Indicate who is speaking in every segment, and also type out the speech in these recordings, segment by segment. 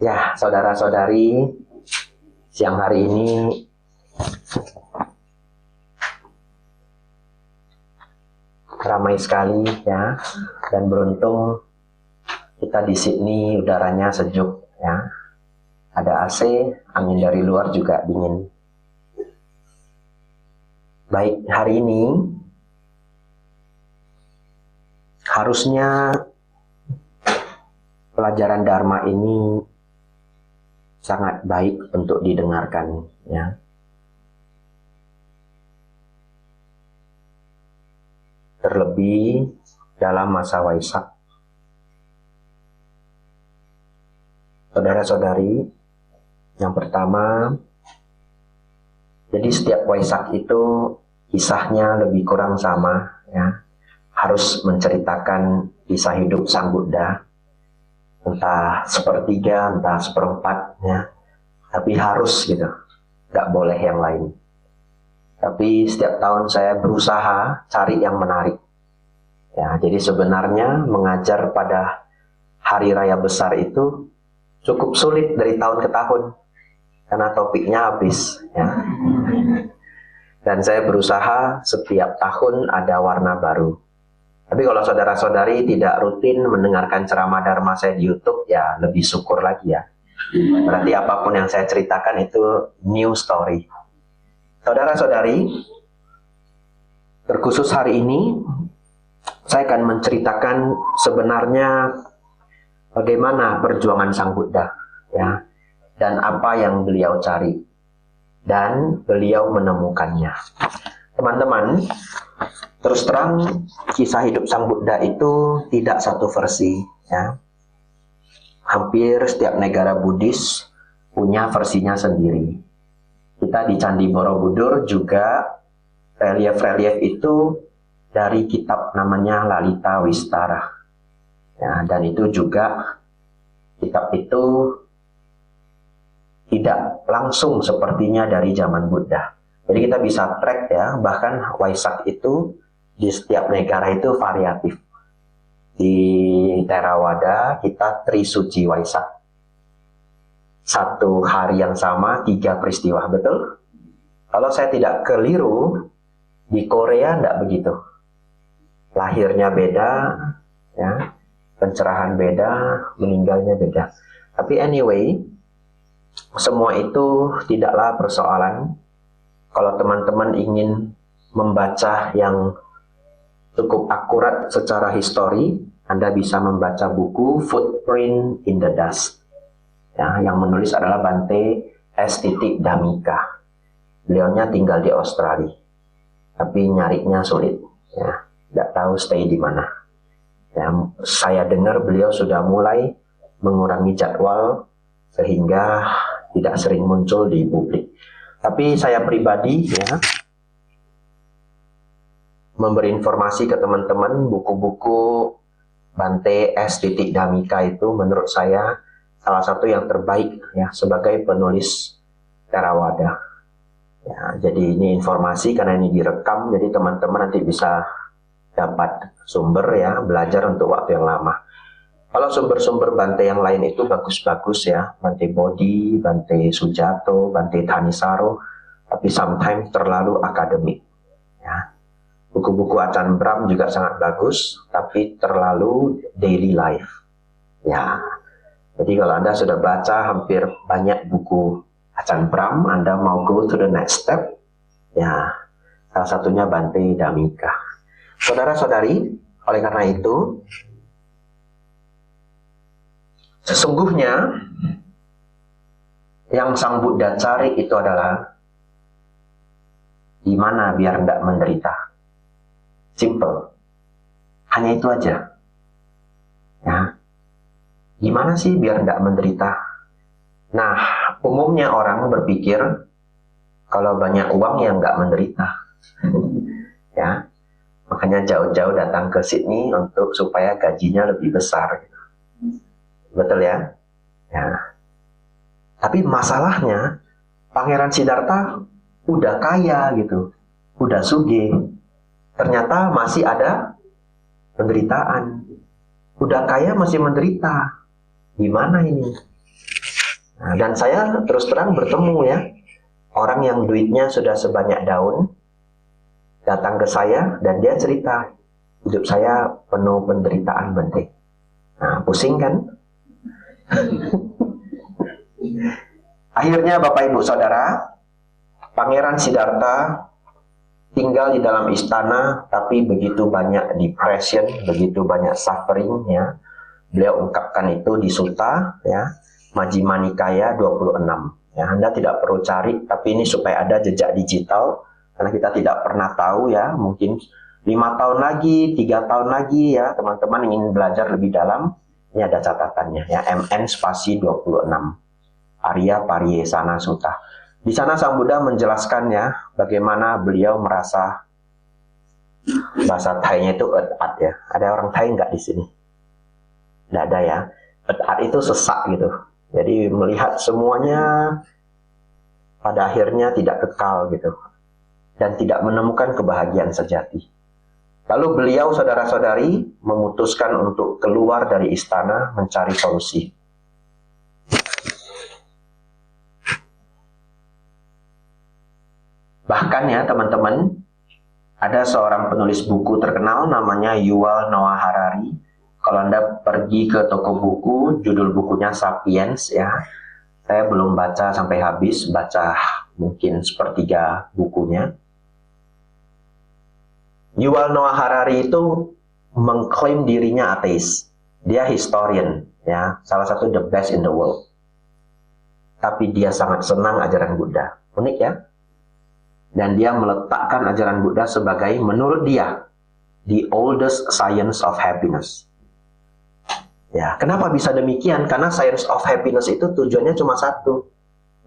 Speaker 1: Ya, saudara-saudari, siang hari ini ramai sekali ya, dan beruntung kita di Sydney udaranya sejuk ya. Ada AC, angin dari luar juga dingin. Baik, hari ini harusnya pelajaran Dharma ini sangat baik untuk didengarkan ya. Terlebih dalam masa Waisak. Saudara-saudari, yang pertama, jadi setiap Waisak itu kisahnya lebih kurang sama ya. Harus menceritakan kisah hidup Sang Buddha, entah sepertiga, entah seperempat ya. Tapi harus gitu, nggak boleh yang lain. Tapi setiap tahun saya berusaha cari yang menarik. Ya, jadi sebenarnya mengajar pada hari raya besar itu cukup sulit dari tahun ke tahun karena topiknya habis. Ya. Dan saya berusaha setiap tahun ada warna baru. Tapi kalau saudara-saudari tidak rutin mendengarkan ceramah Dharma saya di YouTube, ya lebih syukur lagi ya. Berarti apapun yang saya ceritakan itu new story. Saudara-saudari, terkhusus hari ini, saya akan menceritakan sebenarnya bagaimana perjuangan Sang Buddha, ya, dan apa yang beliau cari, dan beliau menemukannya. Teman-teman, terus terang kisah hidup Sang Buddha itu tidak satu versi, ya. Hampir setiap negara Buddhis punya versinya sendiri. Kita di Candi Borobudur juga relief-relief itu dari kitab namanya Lalita Wistara. Ya, dan itu juga kitab itu tidak langsung sepertinya dari zaman Buddha. Jadi kita bisa track ya, bahkan Waisak itu di setiap negara itu variatif. Di Theravada kita Trisuci Waisak. Satu hari yang sama, 3 peristiwa, betul? Kalau saya tidak keliru, di Korea tidak begitu. Lahirnya beda, ya, pencerahan beda, meninggalnya beda. Tapi anyway, semua itu tidaklah persoalan. Kalau teman-teman ingin membaca yang cukup akurat secara histori, Anda bisa membaca buku Footprint in the Dust. Ya, yang menulis adalah Bante S. Dhammika. Beliaunya tinggal di Australia, tapi nyarinya sulit. Ya, tidak tahu stay di mana. Ya, saya dengar beliau sudah mulai mengurangi jadwal sehingga tidak sering muncul di publik. Tapi saya pribadi ya memberi informasi ke teman-teman, buku-buku Bante S. Dhammika itu menurut saya salah satu yang terbaik ya sebagai penulis Theravada. Ya, jadi ini informasi karena ini direkam, jadi teman-teman nanti bisa dapat sumber ya, belajar untuk waktu yang lama. Kalau sumber-sumber Bante yang lain itu bagus-bagus ya, Bante Bodhi, Bante Sujato, Bante Thanisaro, tapi sometimes terlalu akademik. Ya. Buku-buku Ajahn Brahm juga sangat bagus, tapi terlalu daily life. Ya, jadi kalau Anda sudah baca hampir banyak buku Ajahn Brahm, Anda mau go to the next step, ya salah satunya Bante Dhammika. Saudara-saudari, oleh karena itu, sesungguhnya yang Sang Buddha cari itu adalah gimana biar tidak menderita. Simple. Hanya itu aja. Ya. Gimana sih biar tidak menderita? Nah, umumnya orang berpikir kalau banyak uang ya nggak menderita. Ya. Makanya jauh-jauh datang ke Sydney untuk supaya gajinya lebih besar. Betul ya? Ya. Tapi masalahnya Pangeran Siddhartha udah kaya gitu, udah sugih. Ternyata masih ada penderitaan. Udah kaya masih menderita. Gimana ini? Nah, dan saya terus terang bertemu ya, orang yang duitnya sudah sebanyak daun, datang ke saya dan dia cerita, hidup saya penuh penderitaan Bante. Nah, pusing kan? Akhirnya Bapak Ibu Saudara, Pangeran Siddhartha tinggal di dalam istana, tapi begitu banyak depression, begitu banyak suffering ya. Beliau ungkapkan itu di Sutta ya, Majjhima Nikaya 26. Ya, Anda tidak perlu cari, tapi ini supaya ada jejak digital, karena kita tidak pernah tahu ya, mungkin 5 tahun lagi, 3 tahun lagi ya, teman-teman ingin belajar lebih dalam, ini ada catatannya ya, MN spasi 26, Arya Pariyesana Sutta. Di sana Sang Buddha menjelaskan ya, bagaimana beliau merasa, bahasa Thai-nya itu at ya. Ada orang Thai nggak di sini? Nggak ada ya. At itu sesak gitu. Jadi melihat semuanya pada akhirnya tidak kekal gitu. Dan tidak menemukan kebahagiaan sejati. Lalu beliau, saudara-saudari, memutuskan untuk keluar dari istana mencari solusi. Bahkan ya teman-teman, ada seorang penulis buku terkenal namanya Yuval Noah Harari. Kalau Anda pergi ke toko buku, judul bukunya Sapiens ya. Saya belum baca sampai habis, baca mungkin sepertiga bukunya. Yuval Noah Harari itu mengklaim dirinya ateis. Dia historian ya, salah satu the best in the world. Tapi dia sangat senang ajaran Buddha. Unik ya? Dan dia meletakkan ajaran Buddha sebagai, menurut dia, the oldest science of happiness. Ya, kenapa bisa demikian? Karena science of happiness itu tujuannya cuma satu.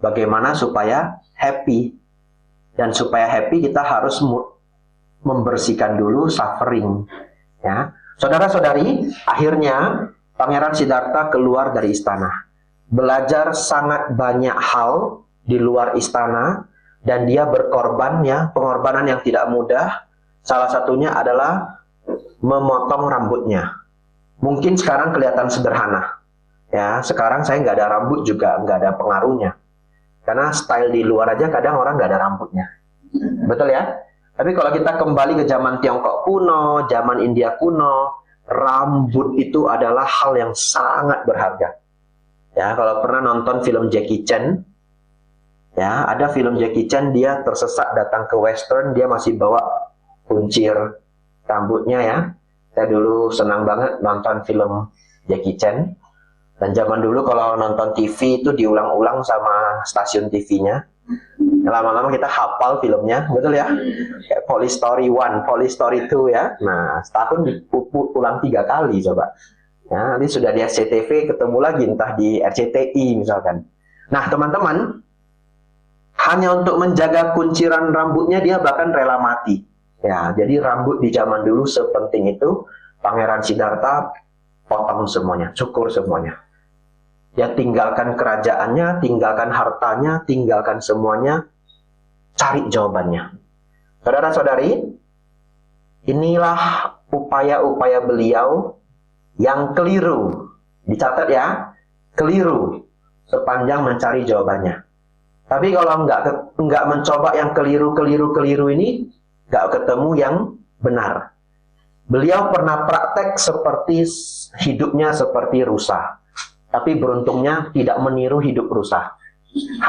Speaker 1: Bagaimana supaya happy. Dan supaya happy kita harus membersihkan dulu suffering. Ya, saudara-saudari, akhirnya Pangeran Siddhartha keluar dari istana. Belajar sangat banyak hal di luar istana. Dan dia berkorban ya, pengorbanan yang tidak mudah. Salah satunya adalah memotong rambutnya. Mungkin sekarang kelihatan sederhana. Ya, sekarang saya nggak ada rambut juga nggak ada pengaruhnya. Karena style di luar aja kadang orang nggak ada rambutnya. Betul ya? Tapi kalau kita kembali ke zaman Tiongkok kuno, zaman India kuno, rambut itu adalah hal yang sangat berharga. Ya, kalau pernah nonton film Jackie Chan, ya, ada film Jackie Chan, dia tersesat datang ke Western, dia masih bawa kuncir rambutnya ya. Saya dulu senang banget nonton film Jackie Chan. Dan zaman dulu kalau nonton TV itu diulang-ulang sama stasiun TV-nya. Lama-lama kita hafal filmnya, betul ya? Kayak Police Story 1, Police Story 2 ya. Nah, setahun diulang 3 kali coba. Ya, nanti sudah di SCTV ketemu lagi, entah di RCTI misalkan. Nah, teman-teman, hanya untuk menjaga kunciran rambutnya dia bahkan rela mati. Ya, jadi rambut di zaman dulu sepenting itu. Pangeran Siddhartha potong semuanya, cukur semuanya. Dia tinggalkan kerajaannya, tinggalkan hartanya, tinggalkan semuanya, cari jawabannya. Saudara-saudari, inilah upaya-upaya beliau yang keliru. Dicatat ya, keliru sepanjang mencari jawabannya. Tapi kalau nggak mencoba yang keliru ini, nggak ketemu yang benar. Beliau pernah praktek seperti hidupnya seperti rusa. Tapi beruntungnya tidak meniru hidup rusa.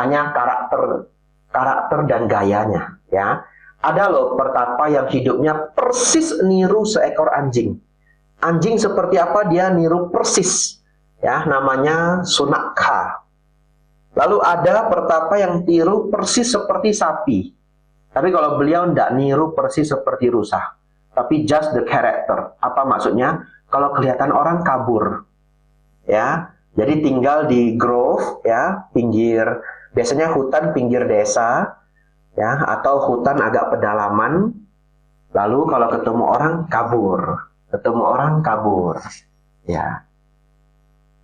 Speaker 1: Hanya karakter dan gayanya. Ya, ada loh pertapa yang hidupnya persis niru seekor anjing. Anjing seperti apa dia niru persis. Ya, namanya Sunakha. Lalu ada pertapa yang tiru persis seperti sapi. Tapi kalau beliau tidak niru persis seperti rusa. Tapi just the character. Apa maksudnya? Kalau kelihatan orang kabur. Ya, jadi tinggal di grove, ya, pinggir, biasanya hutan pinggir desa, ya, atau hutan agak pedalaman. Lalu kalau ketemu orang kabur. Ketemu orang kabur. Ya.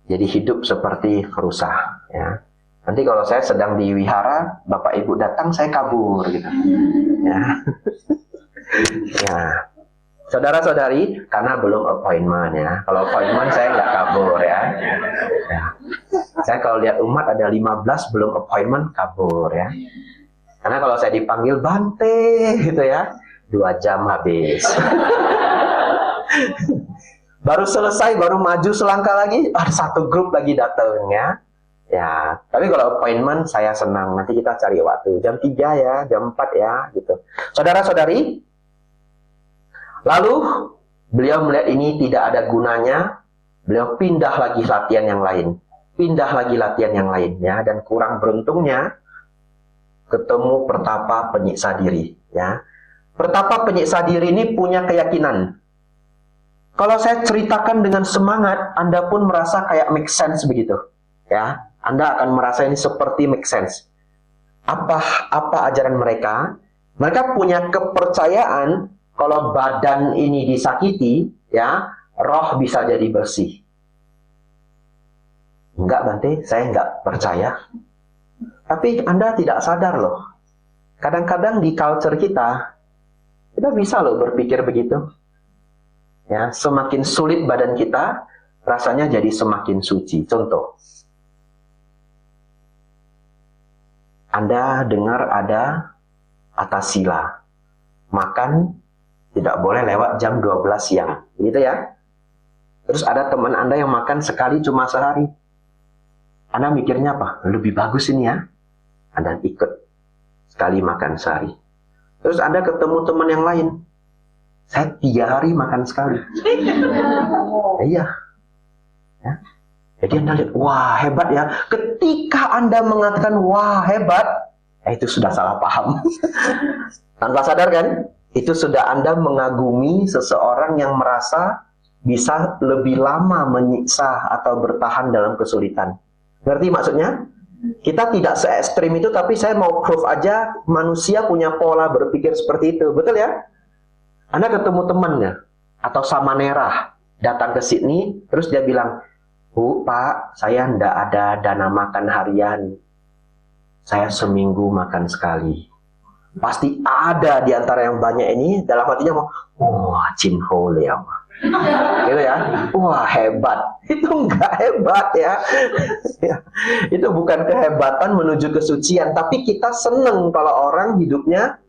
Speaker 1: Jadi hidup seperti rusa, ya. Nanti kalau saya sedang di wihara, Bapak Ibu datang, saya kabur gitu. Ya. Ya. Saudara-saudari, karena belum appointment ya. Kalau appointment saya nggak kabur ya. Ya. saya kalau lihat umat ada 15 belum appointment kabur ya. Karena kalau saya dipanggil Bante gitu ya, 2 jam habis. Baru selesai, baru maju selangkah lagi, ada 1 grup lagi datang ya. Ya, tapi kalau appointment saya senang. Nanti kita cari waktu jam 3 ya, jam 4 ya gitu. Saudara-saudari, lalu beliau melihat ini tidak ada gunanya, beliau pindah lagi latihan yang lain. Pindah lagi latihan yang lain ya, dan kurang beruntungnya ketemu pertapa penyiksa diri ya. Pertapa penyiksa diri ini punya keyakinan. Kalau saya ceritakan dengan semangat, Anda pun merasa kayak make sense begitu ya. Anda akan merasa ini seperti make sense. Apa ajaran mereka? Mereka punya kepercayaan kalau badan ini disakiti, ya, roh bisa jadi bersih. Enggak, Bante, saya enggak percaya. Tapi Anda tidak sadar loh. Kadang-kadang di culture kita bisa loh berpikir begitu. Ya, semakin sulit badan kita, rasanya jadi semakin suci. Contoh, Anda dengar ada atasila, makan tidak boleh lewat jam 12 siang, gitu ya. Terus ada teman Anda yang makan sekali cuma sehari. Anda mikirnya apa? Lebih bagus ini ya. Anda ikut sekali makan sehari. Terus Anda ketemu teman yang lain. Saya 3 hari makan sekali. Iya. Ya. Jadi Anda lihat, wah hebat ya. Ketika Anda mengatakan, wah hebat, itu sudah salah paham. Tanpa sadar kan? Itu sudah Anda mengagumi seseorang yang merasa bisa lebih lama menyiksa atau bertahan dalam kesulitan. Ngerti maksudnya? Kita tidak se-ekstrim itu, tapi saya mau proof aja manusia punya pola berpikir seperti itu. Betul ya? Anda ketemu temannya atau samanera datang ke Sydney, terus dia bilang, Bu, Pak, saya ndak ada dana makan harian. Saya seminggu makan sekali. Pasti ada di antara yang banyak ini dalam hatinya mau, wah, Chin Ho Liao. Gitu ya. Wah, hebat. Itu enggak hebat ya. Itu bukan kehebatan menuju kesucian, tapi kita seneng kalau orang hidupnya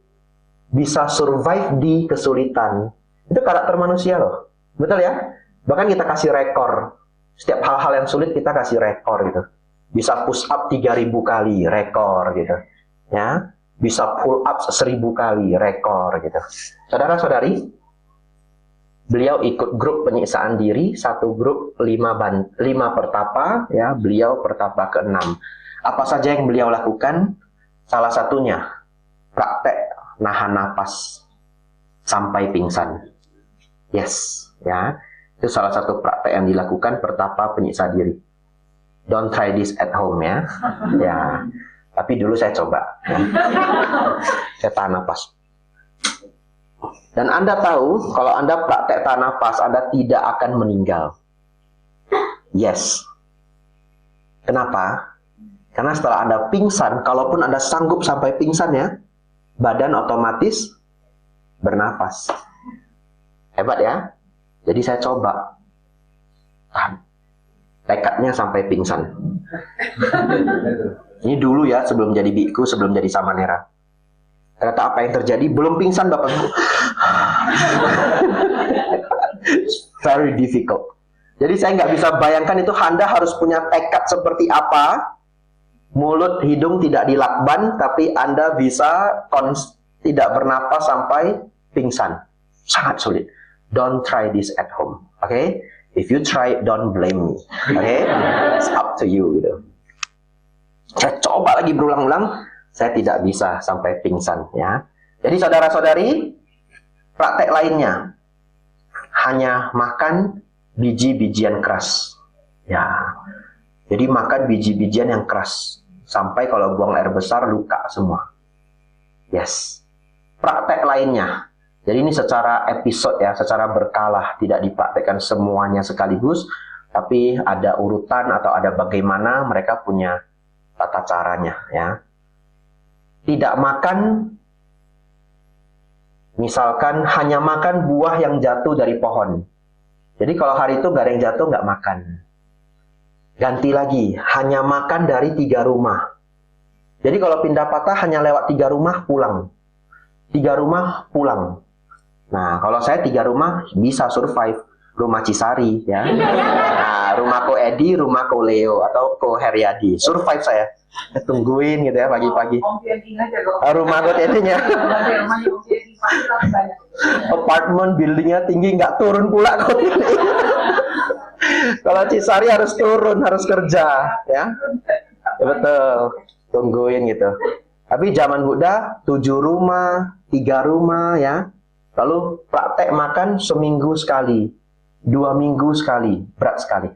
Speaker 1: bisa survive di kesulitan. Itu karakter manusia loh. Betul ya? Bahkan kita kasih rekor. Setiap hal-hal yang sulit kita kasih rekor gitu. Bisa push up 3.000 kali, rekor gitu. Ya, bisa pull up 1.000 kali, rekor gitu. Saudara-saudari, beliau ikut grup penyiksaan diri, 1 grup 5 pertapa, ya, beliau pertapa ke-6. Apa saja yang beliau lakukan? Salah satunya praktek nahan napas sampai pingsan. Yes, ya. Itu salah satu praktek yang dilakukan pertapa penyiksa diri. Don't try this at home ya. Ya. Tapi dulu saya coba. Ya. Saya tahan napas. Dan Anda tahu, kalau Anda praktek tahan napas, Anda tidak akan meninggal. Yes. Kenapa? Karena setelah Anda pingsan, kalaupun Anda sanggup sampai pingsan ya, badan otomatis bernapas. Hebat ya? Jadi saya coba. Tahan. Tekadnya sampai pingsan. Ini dulu ya, sebelum jadi biku, sebelum jadi samanera. Ternyata apa yang terjadi? Belum pingsan Bapakku. Very difficult. Jadi saya nggak bisa bayangkan itu Anda harus punya tekad seperti apa. Mulut, hidung tidak dilakban, tapi Anda bisa tidak bernapas sampai pingsan. Sangat sulit. Don't try this at home. Oke? Okay? If you try, don't blame me. Oke? Okay? It's up to you gitu. Saya coba lagi berulang-ulang, saya tidak bisa sampai pingsan ya. Jadi saudara-saudari, praktek lainnya hanya makan biji-bijian keras. Ya. Jadi makan biji-bijian yang keras sampai kalau buang air besar luka semua. Yes. Praktek lainnya. Jadi ini secara episode ya, secara berkala, tidak dipraktekkan semuanya sekaligus, tapi ada urutan atau ada bagaimana mereka punya tata caranya ya. Tidak makan, misalkan hanya makan buah yang jatuh dari pohon. Jadi kalau hari itu gak ada yang jatuh, nggak makan. ganti lagi, hanya makan dari 3 rumah. Jadi kalau pindah patah hanya lewat 3 rumah pulang. 3 rumah pulang. Nah, kalau saya 3 rumah bisa survive. Rumah Cisari, ya. Nah, rumah Ko Edi, rumah Ko Leo, atau Ko Heriadi. Survive saya. Tungguin gitu ya pagi-pagi. Rumah Ko Edinya. Apartemen, buildingnya tinggi, nggak turun pula Ko Edi. Kalau Cisari harus turun, harus kerja, ya. Betul. Tungguin gitu. Tapi zaman Buddha 7 rumah, 3 rumah, ya. Lalu praktek makan seminggu sekali, 2 minggu sekali, berat sekali.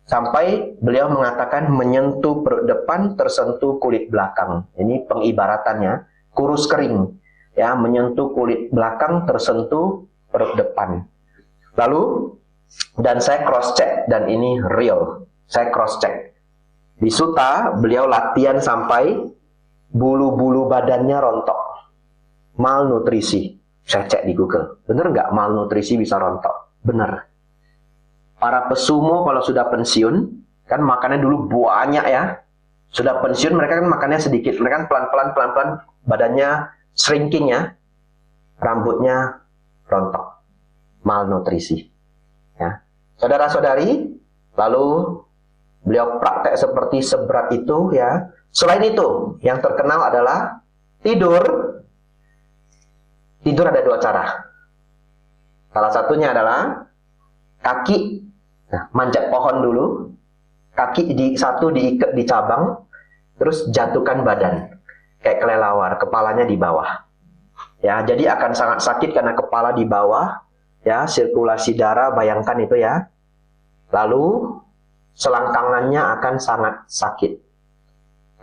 Speaker 1: Sampai beliau mengatakan menyentuh perut depan, tersentuh kulit belakang. Ini pengibaratannya, kurus kering. Ya, menyentuh kulit belakang, tersentuh perut depan. Lalu, dan saya cross check, dan ini real. Saya cross check. Di Sutta, beliau latihan sampai bulu-bulu badannya rontok. Malnutrisi. Saya cek di Google. Bener nggak malnutrisi bisa rontok? Bener. Para pesumo kalau sudah pensiun, kan makannya dulu banyak ya. Sudah pensiun mereka kan makannya sedikit. Mereka kan pelan-pelan badannya shrinking ya. Rambutnya rontok. Malnutrisi. Ya. Saudara-saudari, lalu beliau praktek seperti seberat itu ya. Selain itu, yang terkenal adalah tidur. Tidur ada 2 cara. Salah satunya adalah kaki, manjat pohon dulu, kaki satu diikat di cabang, terus jatuhkan badan, kayak kelelawar, kepalanya di bawah. Ya, jadi akan sangat sakit karena kepala di bawah, ya, sirkulasi darah, bayangkan itu ya. Lalu selangkangannya akan sangat sakit.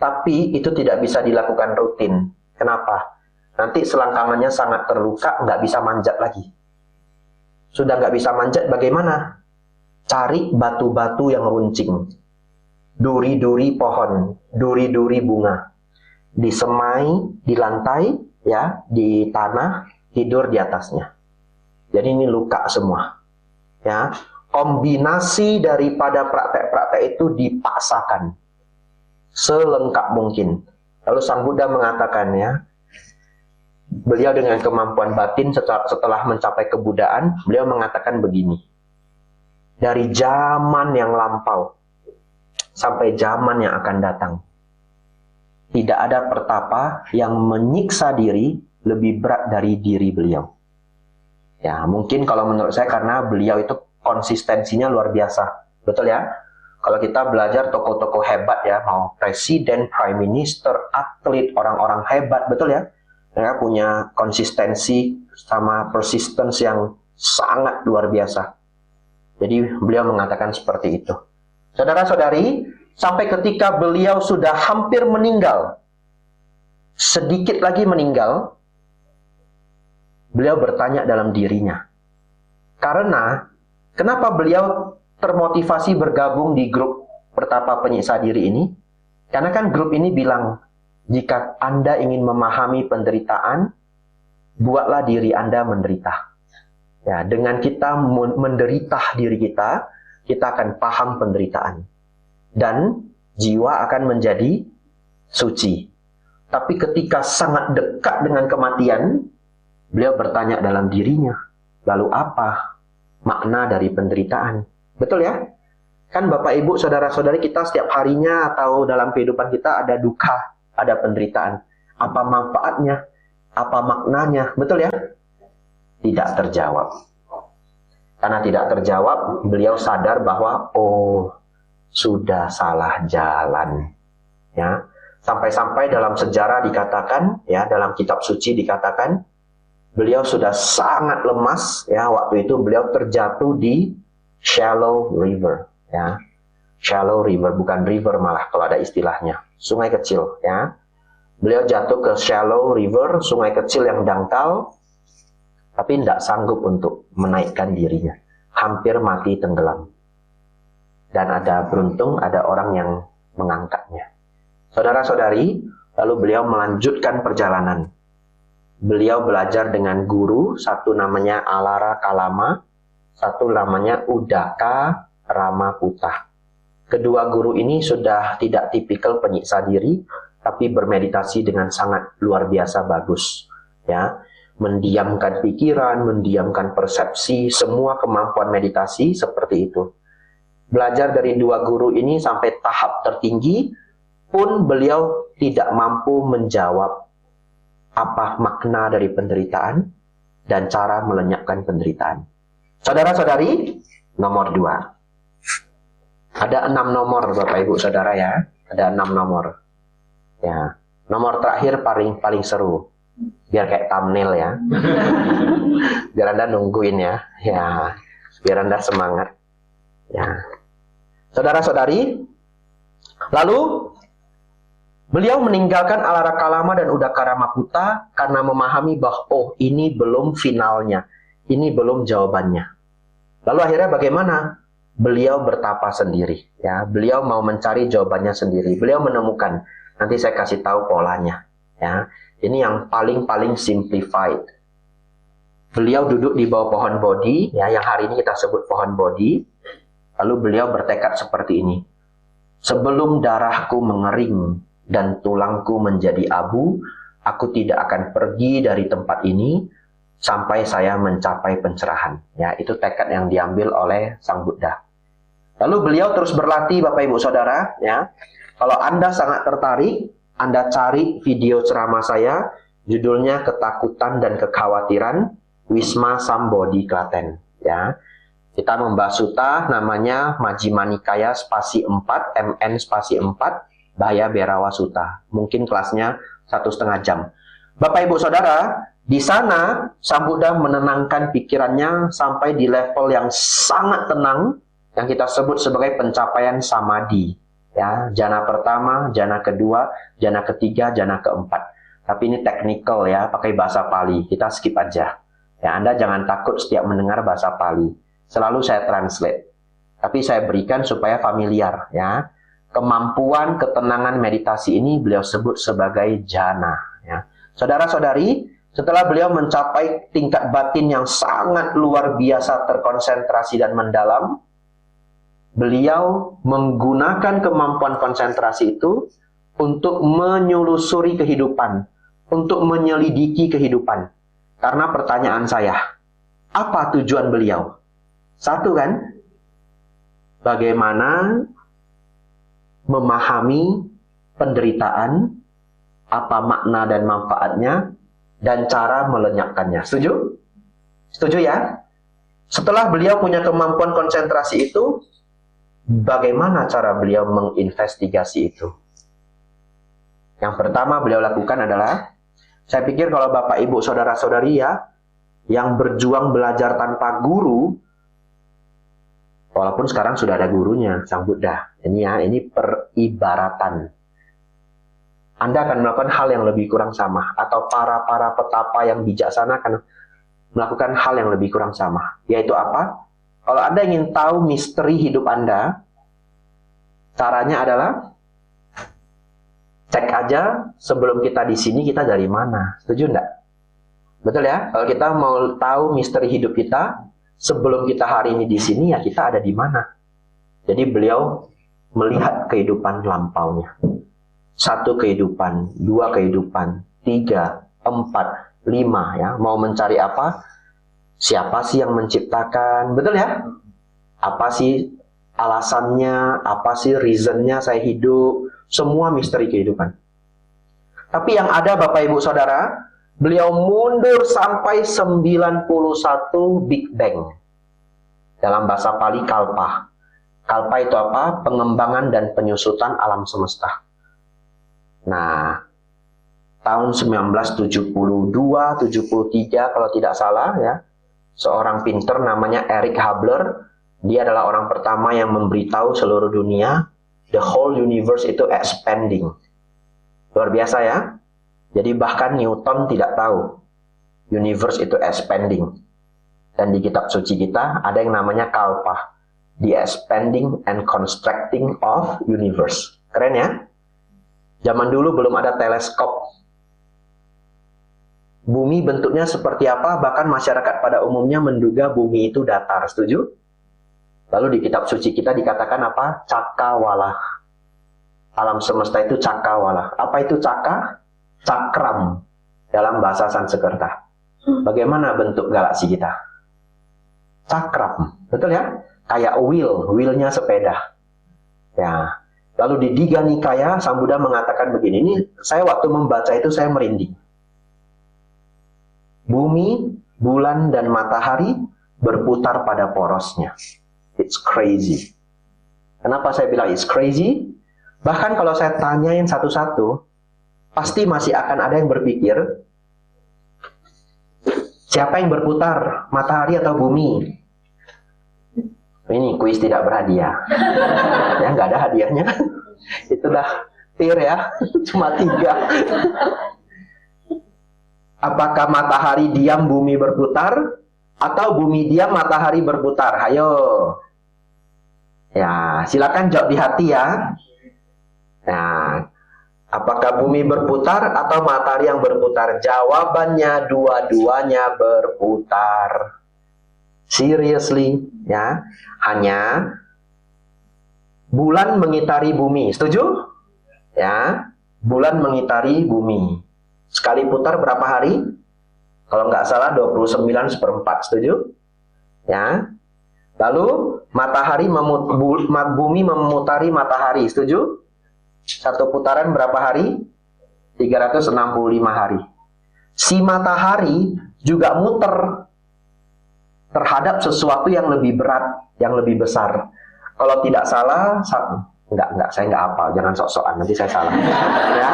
Speaker 1: Tapi itu tidak bisa dilakukan rutin. Kenapa? Nanti selangkangannya sangat terluka, nggak bisa manjat lagi. Sudah nggak bisa manjat, bagaimana? Cari batu-batu yang runcing. Duri-duri pohon, duri-duri bunga. Disemai di lantai, ya, di tanah, tidur di atasnya. Jadi ini luka semua. Ya, kombinasi daripada praktek-praktek itu dipaksakan selengkap mungkin. Lalu Sang Buddha mengatakan ya, beliau dengan kemampuan batin setelah mencapai kebudaan, beliau mengatakan begini. Dari zaman yang lampau sampai zaman yang akan datang, tidak ada pertapa yang menyiksa diri lebih berat dari diri beliau. Ya, mungkin kalau menurut saya karena beliau itu konsistensinya luar biasa. Betul ya? Kalau kita belajar tokoh-tokoh hebat ya, mau presiden, prime minister, atlet, orang-orang hebat, betul ya? Mereka punya konsistensi sama persistence yang sangat luar biasa. Jadi beliau mengatakan seperti itu. Saudara-saudari, sampai ketika beliau sudah hampir meninggal, sedikit lagi meninggal, beliau bertanya dalam dirinya. Karena, kenapa beliau termotivasi bergabung di grup Pertapa Penyiksa Diri ini? Karena kan grup ini bilang, jika Anda ingin memahami penderitaan, buatlah diri Anda menderita. Ya, dengan kita menderita diri kita akan paham penderitaan. Dan jiwa akan menjadi suci. Tapi ketika sangat dekat dengan kematian, beliau bertanya dalam dirinya, lalu apa makna dari penderitaan? Betul ya? Kan Bapak Ibu, saudara-saudari kita setiap harinya atau dalam kehidupan kita ada duka, ada penderitaan. Apa manfaatnya? Apa maknanya? Betul ya? Tidak terjawab. Karena tidak terjawab, beliau sadar bahwa oh, sudah salah jalan. Ya. Sampai-sampai dalam sejarah dikatakan, ya, dalam kitab suci dikatakan, beliau sudah sangat lemas, ya, waktu itu beliau terjatuh di shallow river, ya. Shallow river, bukan river malah kalau ada istilahnya, sungai kecil, ya. Beliau jatuh ke shallow river, sungai kecil yang dangkal, tapi tidak sanggup untuk menaikkan dirinya. Hampir mati tenggelam. Dan beruntung ada orang yang mengangkatnya. Saudara-saudari, lalu beliau melanjutkan perjalanan. Beliau belajar dengan guru, satu namanya Alara Kalama, satu namanya Udaka Ramaputa. Kedua guru ini sudah tidak tipikal penyiksa diri, tapi bermeditasi dengan sangat luar biasa bagus. Ya, mendiamkan pikiran, mendiamkan persepsi, semua kemampuan meditasi seperti itu. Belajar dari dua guru ini sampai tahap tertinggi, pun beliau tidak mampu menjawab apa makna dari penderitaan dan cara melenyapkan penderitaan. Saudara-saudari, nomor 2. Ada 6 nomor Bapak Ibu Saudara ya. Ada 6 nomor. Ya. Nomor terakhir paling seru. Biar kayak thumbnail ya. Biar Anda nungguin ya. Ya. Biar Anda semangat. Ya. Saudara-saudari, lalu beliau meninggalkan Alarakalama dan Udakaramaputa karena memahami bahwa ini belum finalnya. Ini belum jawabannya. Lalu akhirnya bagaimana? Beliau bertapa sendiri, ya. Beliau mau mencari jawabannya sendiri. Beliau menemukan. Nanti saya kasih tahu polanya, ya. Ini yang paling simplified. Beliau duduk di bawah pohon Bodhi, ya, yang hari ini kita sebut pohon Bodhi. Lalu beliau bertekad seperti ini. Sebelum darahku mengering dan tulangku menjadi abu, aku tidak akan pergi dari tempat ini sampai saya mencapai pencerahan. Ya, itu tekad yang diambil oleh Sang Buddha. Lalu beliau terus berlatih, Bapak Ibu Saudara, ya. Kalau Anda sangat tertarik, Anda cari video ceramah saya, judulnya Ketakutan dan Kekhawatiran, Wisma Sambodhi Klaten, ya. Kita membahas sutta namanya Majjhima Nikaya spasi 4, MN spasi 4, Bahaya Berawa Sutta. Mungkin kelasnya 1,5 jam. Bapak Ibu Saudara, di sana Sang Buddha menenangkan pikirannya sampai di level yang sangat tenang, yang kita sebut sebagai pencapaian samadhi. Ya, jana pertama, jana kedua, jana ketiga, jana keempat. Tapi ini teknikal ya, pakai bahasa Pali. Kita skip aja. Ya, Anda jangan takut setiap mendengar bahasa Pali. Selalu saya translate. Tapi saya berikan supaya familiar ya. Kemampuan ketenangan meditasi ini beliau sebut sebagai jana ya. Saudara-saudari, setelah beliau mencapai tingkat batin yang sangat luar biasa terkonsentrasi dan mendalam, beliau menggunakan kemampuan konsentrasi itu untuk menyelusuri kehidupan, untuk menyelidiki kehidupan. Karena pertanyaan saya, apa tujuan beliau? Satu kan, bagaimana memahami penderitaan, apa makna dan manfaatnya, dan cara melenyapkannya. Setuju? Setuju ya? Setelah beliau punya kemampuan konsentrasi itu, bagaimana cara beliau menginvestigasi itu? Yang pertama beliau lakukan adalah, saya pikir kalau Bapak Ibu Saudara-saudari ya, yang berjuang belajar tanpa guru, walaupun sekarang sudah ada gurunya, Sang Buddha. Ini ya, ini peribaratan. Anda akan melakukan hal yang lebih kurang sama, atau para petapa yang bijaksana akan melakukan hal yang lebih kurang sama. Yaitu apa? Kalau Anda ingin tahu misteri hidup Anda, caranya adalah cek aja sebelum kita di sini kita dari mana. Setuju enggak? Betul ya? Kalau kita mau tahu misteri hidup kita, sebelum kita hari ini di sini ya kita ada di mana. Jadi beliau melihat kehidupan lampaunya. 1 kehidupan, 2 kehidupan, 3, 4, 5 ya. Mau mencari apa? Siapa sih yang menciptakan? Betul ya? Apa sih alasannya? Apa sih reasonnya saya hidup? Semua misteri kehidupan. Tapi yang ada Bapak Ibu Saudara, beliau mundur sampai 91 Big Bang. Dalam bahasa Pali Kalpa. Kalpa itu apa? Pengembangan dan penyusutan alam semesta. Nah, tahun 1972, 73 kalau tidak salah ya, seorang pinter namanya Eric Hubler, dia adalah orang pertama yang memberitahu seluruh dunia, the whole universe itu expanding. Luar biasa ya. Jadi bahkan Newton tidak tahu universe itu expanding. Dan di kitab suci kita ada yang namanya Kalpa, the expanding and constructing of universe. Keren ya? Zaman dulu belum ada teleskop. Bumi bentuknya seperti apa, bahkan masyarakat pada umumnya menduga bumi itu datar. Setuju? Lalu di kitab suci kita dikatakan apa? Cakrawala. Alam semesta itu cakrawala. Apa itu caka? Cakram dalam bahasa Sanskerta. Bagaimana bentuk galaksi kita? Cakram, betul ya? Kayak wheel-nya sepeda. Ya. Lalu di Diga Nikaya, Sang Buddha mengatakan begini, ini saya waktu membaca itu saya merinding. Bumi, bulan, dan matahari berputar pada porosnya. It's crazy. Kenapa saya bilang it's crazy? Bahkan kalau saya tanyain satu-satu, pasti masih akan ada yang berpikir, siapa yang berputar, matahari atau bumi? Ini kuis tidak berhadiah. Ya, nggak ada hadiahnya. Itu dah tir ya, cuma 3. Apakah matahari diam, bumi berputar? Atau bumi diam, matahari berputar? Ayo. Ya, silakan jawab di hati ya. Nah, apakah bumi berputar atau matahari yang berputar? Jawabannya dua-duanya berputar. Seriously, ya. Hanya bulan mengitari bumi, setuju? Ya, bulan mengitari bumi. Sekali putar berapa hari? Kalau nggak salah 29/4, setuju? Ya. Lalu matahari bumi memutari matahari, setuju? Satu putaran berapa hari? 365 hari. Si matahari juga muter terhadap sesuatu yang lebih berat, yang lebih besar. Kalau tidak salah, saya nggak hafal, jangan sok-sokan, nanti saya salah. Ya.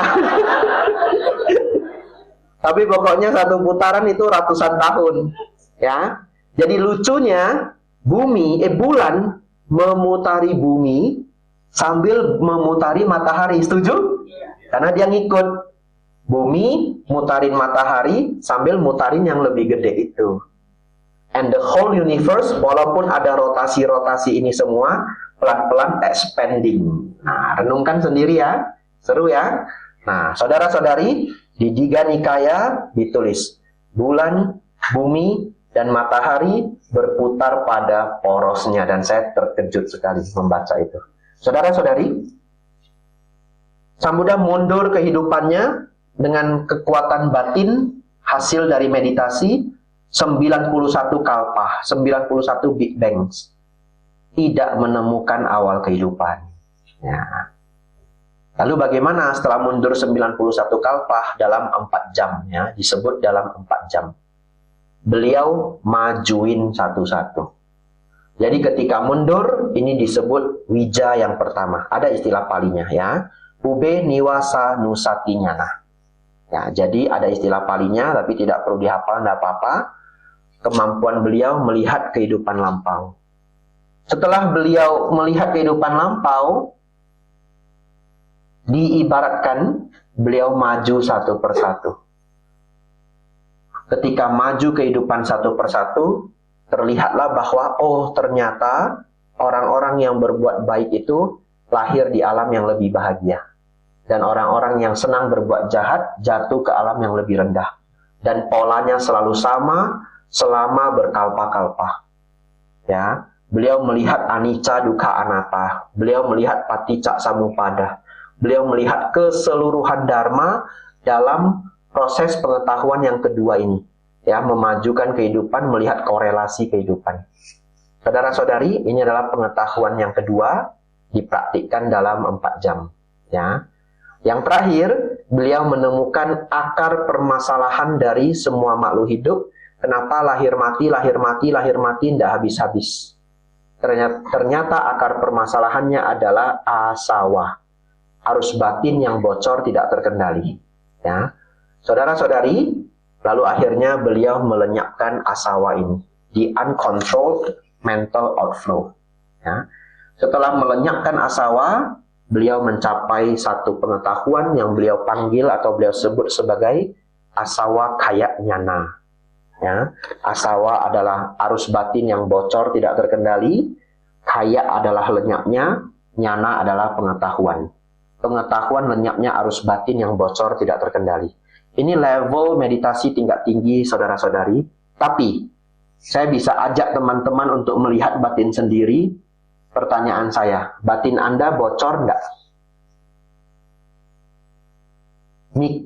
Speaker 1: Tapi pokoknya satu putaran itu ratusan tahun. Ya. Jadi lucunya, bulan memutari bumi sambil memutari matahari, setuju? Karena dia ngikut. Bumi mutarin matahari sambil mutarin yang lebih gede itu. And the whole universe, walaupun ada rotasi-rotasi ini semua, pelan-pelan expanding. Nah, renungkan sendiri ya. Seru ya. Nah, saudara-saudari, di Diga Nikaya ditulis, bulan, bumi, dan matahari berputar pada porosnya. Dan saya terkejut sekali membaca itu. Saudara-saudari, Sang Buddha mundur kehidupannya dengan kekuatan batin, hasil dari meditasi, 91 kalpa, 91 Big Bangs, tidak menemukan awal kehidupan. Ya. Lalu bagaimana setelah mundur 91 kalpa dalam 4 jam, ya, disebut dalam 4 jam. Beliau majuin satu-satu. Jadi ketika mundur, ini disebut wija yang pertama. Ada istilah palinya ya. Ube niwasa nusati nyana. Ya, jadi ada istilah palinya, tapi tidak perlu dihafal, tidak apa-apa. Kemampuan beliau melihat kehidupan lampau. Setelah beliau melihat kehidupan lampau, diibaratkan beliau maju satu persatu. Ketika maju kehidupan satu persatu, terlihatlah bahwa oh ternyata orang-orang yang berbuat baik itu lahir di alam yang lebih bahagia. Dan orang-orang yang senang berbuat jahat jatuh ke alam yang lebih rendah. Dan polanya selalu sama selama berkalpa-kalpa. Ya, beliau melihat anicca dukkha anatta, beliau melihat paticca samuppada, beliau melihat keseluruhan dharma dalam proses pengetahuan yang kedua ini, ya, memajukan kehidupan, melihat korelasi kehidupan. Saudara-saudari, ini adalah pengetahuan yang kedua, dipraktikkan dalam 4 jam, ya. Yang terakhir, beliau menemukan akar permasalahan dari semua makhluk hidup. Kenapa lahir mati, tidak habis-habis. Ternyata akar permasalahannya adalah asawa. Arus batin yang bocor tidak terkendali. Ya. Saudara-saudari, lalu akhirnya beliau melenyapkan asawa ini. The uncontrolled mental outflow. Ya. Setelah melenyapkan asawa, beliau mencapai satu pengetahuan yang beliau panggil atau beliau sebut sebagai asawa kaya nyana. Ya, asawa adalah arus batin yang bocor tidak terkendali, kaya adalah lenyapnya, nyana adalah pengetahuan. Pengetahuan lenyapnya arus batin yang bocor tidak terkendali. Ini level meditasi tingkat tinggi saudara-saudari, tapi Saya bisa ajak teman-teman untuk melihat batin sendiri. Pertanyaan saya, batin Anda bocor nggak?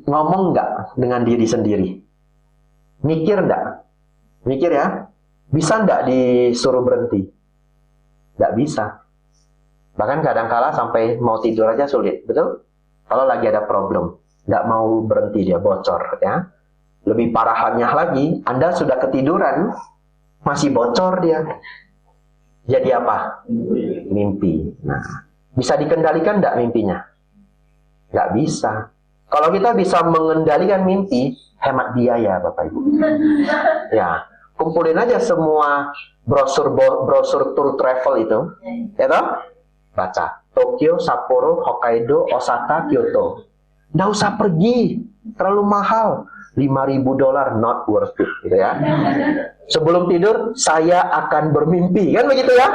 Speaker 1: Ngomong nggak dengan diri sendiri? Mikir nggak? Mikir ya? Bisa nggak disuruh berhenti? Nggak bisa. Bahkan kadang-kala sampai mau tidur aja sulit, betul? Kalau lagi ada problem, nggak mau berhenti dia, bocor ya. Lebih parahannya lagi, Anda sudah ketiduran, masih bocor dia. Jadi apa? Mimpi. Nah, bisa dikendalikan nggak mimpinya? Nggak bisa. Kalau kita bisa mengendalikan mimpi, hemat biaya Bapak Ibu. Ya, kumpulin aja semua brosur tour travel itu, ya toh? Baca. Tokyo, Sapporo, Hokkaido, Osaka, Kyoto. Nggak usah pergi, terlalu mahal. $5.000 not worth it, gitu ya. Sebelum tidur, saya akan bermimpi, kan begitu ya?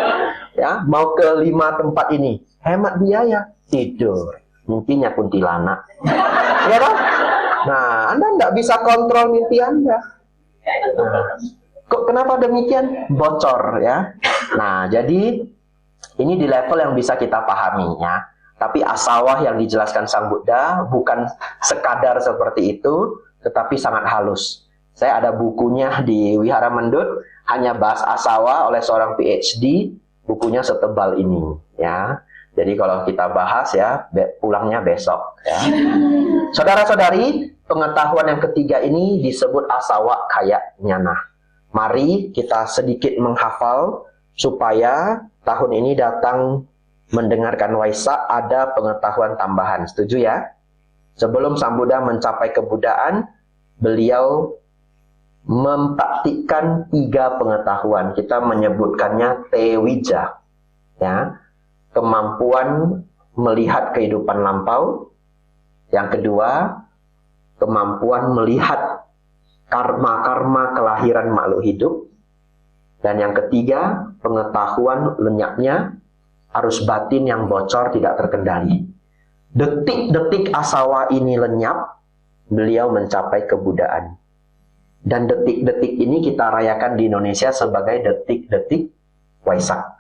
Speaker 1: Ya, mau ke 5 tempat ini, hemat biaya, tidur. Mimpinya kuntilanak. Ya kan? Nah, Anda nggak bisa kontrol mimpi Anda. Nah, kok kenapa demikian? Bocor ya. Nah, jadi ini di level yang bisa kita pahami ya. Tapi asawa yang dijelaskan Sang Buddha bukan sekadar seperti itu, tetapi sangat halus. Saya ada bukunya di Wihara Mendut, hanya bahas asawa oleh seorang PhD, bukunya setebal ini ya. Jadi kalau kita bahas ya, pulangnya besok ya. Saudara-saudari, pengetahuan yang ketiga ini disebut asawa kaya nyana. Mari kita sedikit menghafal supaya tahun ini datang mendengarkan Waisak ada pengetahuan tambahan. Setuju ya? Sebelum Sang Buddha mencapai kebuddhaan, beliau mempraktikkan 3 pengetahuan. Kita menyebutkannya Tewija. Ya. Kemampuan melihat kehidupan lampau. Yang kedua, kemampuan melihat karma-karma kelahiran makhluk hidup. Dan yang ketiga, pengetahuan lenyapnya arus batin yang bocor tidak terkendali. Detik-detik asawa ini lenyap, beliau mencapai kebuddhaan. Dan detik-detik ini kita rayakan di Indonesia sebagai detik-detik Waisak.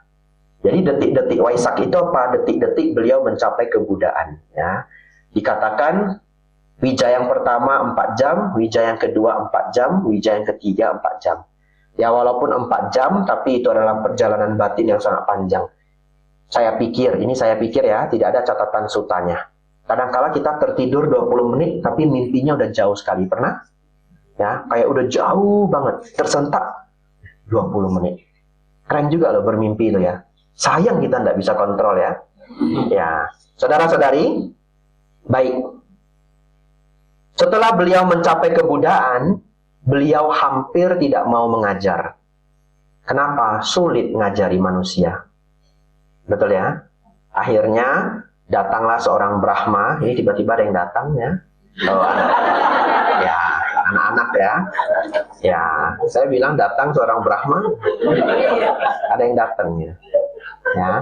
Speaker 1: Jadi detik-detik Waisak itu apa? Detik-detik beliau mencapai kebuddhaan. Ya. Dikatakan wija yang pertama 4 jam, wija yang kedua 4 jam, wija yang ketiga 4 jam. Ya walaupun 4 jam, tapi itu adalah perjalanan batin yang sangat panjang. Saya pikir ya, tidak ada catatan sutanya. Kadang-kala kita tertidur 20 menit, tapi mimpinya udah jauh sekali. Pernah? Ya, kayak udah jauh banget, tersentak 20 menit. Keren juga loh bermimpi itu ya. Sayang kita nggak bisa kontrol ya. Ya, saudara-saudari, baik. Setelah beliau mencapai kebuddhaan, beliau hampir tidak mau mengajar. Kenapa? Sulit ngajari manusia. Betul ya? Akhirnya datanglah seorang Brahma. Ini tiba-tiba ada yang datang ya. Oh, ya, anak-anak ya. Ya, saya bilang datang seorang Brahma. Ada yang datang ya. Ya.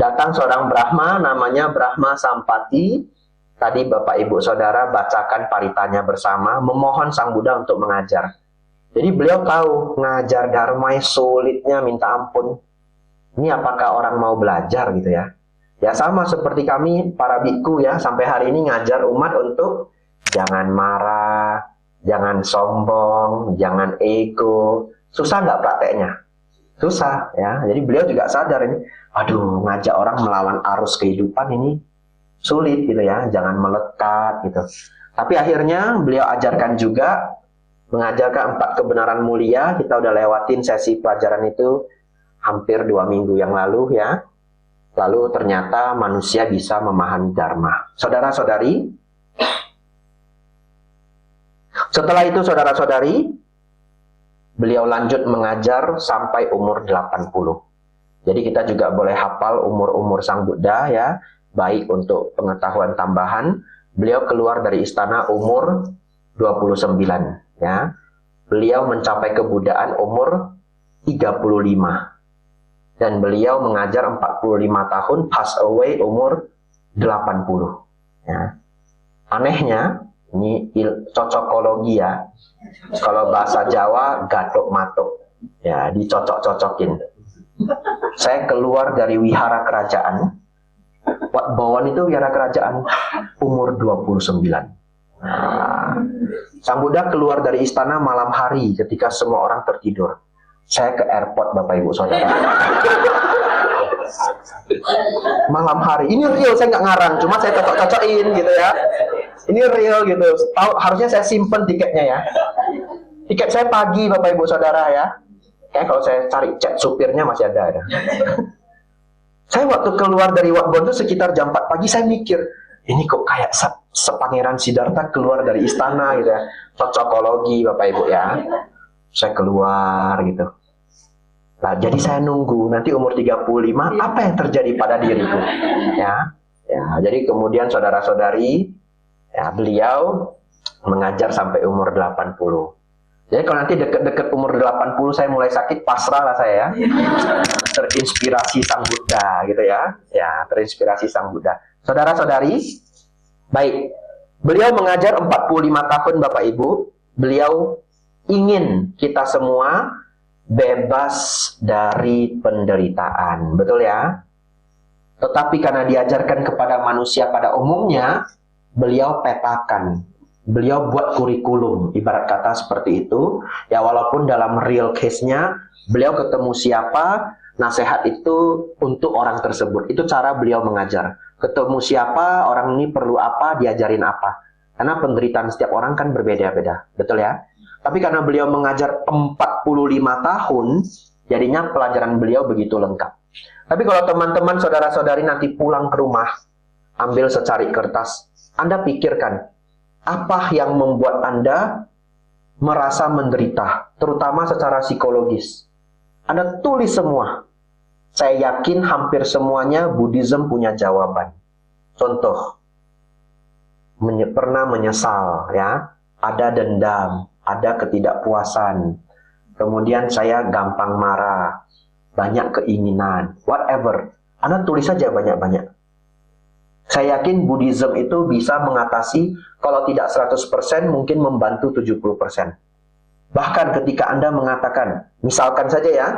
Speaker 1: Datang seorang Brahma namanya Brahma Sampati. Tadi Bapak Ibu Saudara bacakan paritanya bersama, memohon Sang Buddha untuk mengajar. Jadi beliau tahu ngajar dharma sulitnya minta ampun. Ini apakah orang mau belajar gitu ya? Ya sama seperti kami para biku ya, sampai hari ini ngajar umat untuk jangan marah, jangan sombong, jangan ego. Susah nggak prakteknya? Susah ya. Jadi beliau juga sadar ini, aduh ngajak orang melawan arus kehidupan ini sulit gitu ya, jangan melekat gitu. Tapi akhirnya beliau ajarkan juga, mengajarkan 4 kebenaran mulia. Kita udah lewatin sesi pelajaran itu hampir 2 minggu yang lalu ya. Lalu ternyata manusia bisa memahami dharma. Saudara-saudari, setelah itu saudara-saudari, beliau lanjut mengajar sampai umur 80. Jadi kita juga boleh hafal umur-umur Sang Buddha ya, baik untuk pengetahuan tambahan. Beliau keluar dari istana umur 29 ya. Beliau mencapai kebuddhaan umur 35. Dan beliau mengajar 45 tahun, pass away umur 80. Ya. Anehnya, ini cocokologi ya. Kalau bahasa Jawa, gatok matok. Ya, dicocok-cocokin. Saya keluar dari wihara kerajaan. Wat Bowen itu wihara kerajaan umur 29. Nah, Sang Buddha keluar dari istana malam hari ketika semua orang tertidur. Saya ke airport, Bapak Ibu Saudara. Malam hari. Ini real, saya nggak ngarang, cuma saya cocok-cocokin gitu ya. Ini real gitu. Tahu, harusnya saya simpen tiketnya ya. Tiket saya pagi, Bapak Ibu Saudara ya. Kayak kalau saya cari chat supirnya masih ada ya. Saya waktu keluar dari Wat Bowen itu sekitar jam 4 pagi, saya mikir, ini kok kayak sepangeran Siddhartha keluar dari istana gitu ya. Cocokologi Bapak Ibu ya. Saya keluar gitu. Nah, jadi saya nunggu nanti umur 35 apa yang terjadi pada diriku. Ya. Ya, jadi kemudian saudara-saudari, ya, beliau mengajar sampai umur 80. Jadi kalau nanti deket-deket umur 80 saya mulai sakit, pasrah lah saya ya. Terinspirasi Sang Buddha gitu ya. Ya, terinspirasi Sang Buddha. Saudara-saudari, baik. Beliau mengajar 45 tahun Bapak Ibu. Beliau ingin kita semua bebas dari penderitaan. Betul ya? Tetapi karena diajarkan kepada manusia pada umumnya, beliau petakan. Beliau buat kurikulum, ibarat kata seperti itu. Ya walaupun dalam real case-nya, beliau ketemu siapa, nasihat itu untuk orang tersebut. Itu cara beliau mengajar. Ketemu siapa, orang ini perlu apa, diajarin apa. Karena penderitaan setiap orang kan berbeda-beda. Betul ya? Tapi karena beliau mengajar 45 tahun, jadinya pelajaran beliau begitu lengkap. Tapi kalau teman-teman, saudara-saudari nanti pulang ke rumah, ambil secari kertas, Anda pikirkan, apa yang membuat Anda merasa menderita, terutama secara psikologis. Anda tulis semua. Saya yakin hampir semuanya Buddhism punya jawaban. Contoh, pernah menyesal, ya, ada dendam, ada ketidakpuasan, kemudian saya gampang marah, banyak keinginan, whatever. Anda tulis saja banyak-banyak. Saya yakin Buddhism itu bisa mengatasi, kalau tidak 100%, mungkin membantu 70%. Bahkan ketika Anda mengatakan, misalkan saja ya,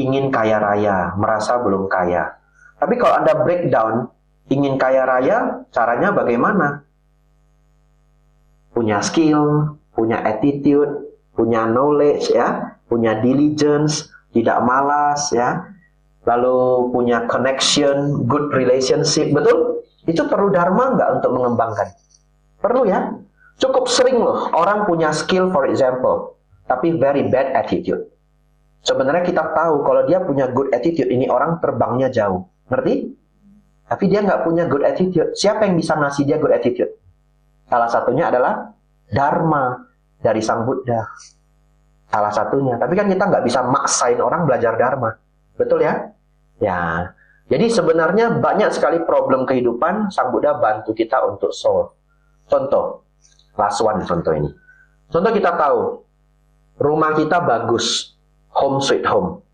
Speaker 1: ingin kaya raya, merasa belum kaya. Tapi kalau Anda breakdown, ingin kaya raya, caranya bagaimana? Punya skill, punya attitude, punya knowledge, ya, punya diligence, tidak malas, ya, lalu punya connection, good relationship, betul? Itu perlu dharma nggak untuk mengembangkan? Perlu ya? Cukup sering loh, orang punya skill for example, tapi very bad attitude. Sebenarnya kita tahu kalau dia punya good attitude, ini orang terbangnya jauh. Ngerti? Tapi dia nggak punya good attitude. Siapa yang bisa ngasih dia good attitude? Salah satunya adalah Dharma dari Sang Buddha. Salah satunya. Tapi kan kita nggak bisa maksain orang belajar Dharma. Betul ya? Ya. Jadi sebenarnya banyak sekali problem kehidupan, Sang Buddha bantu kita untuk solve. Contoh, last one contoh ini. Contoh kita tahu, rumah kita bagus, home sweet home.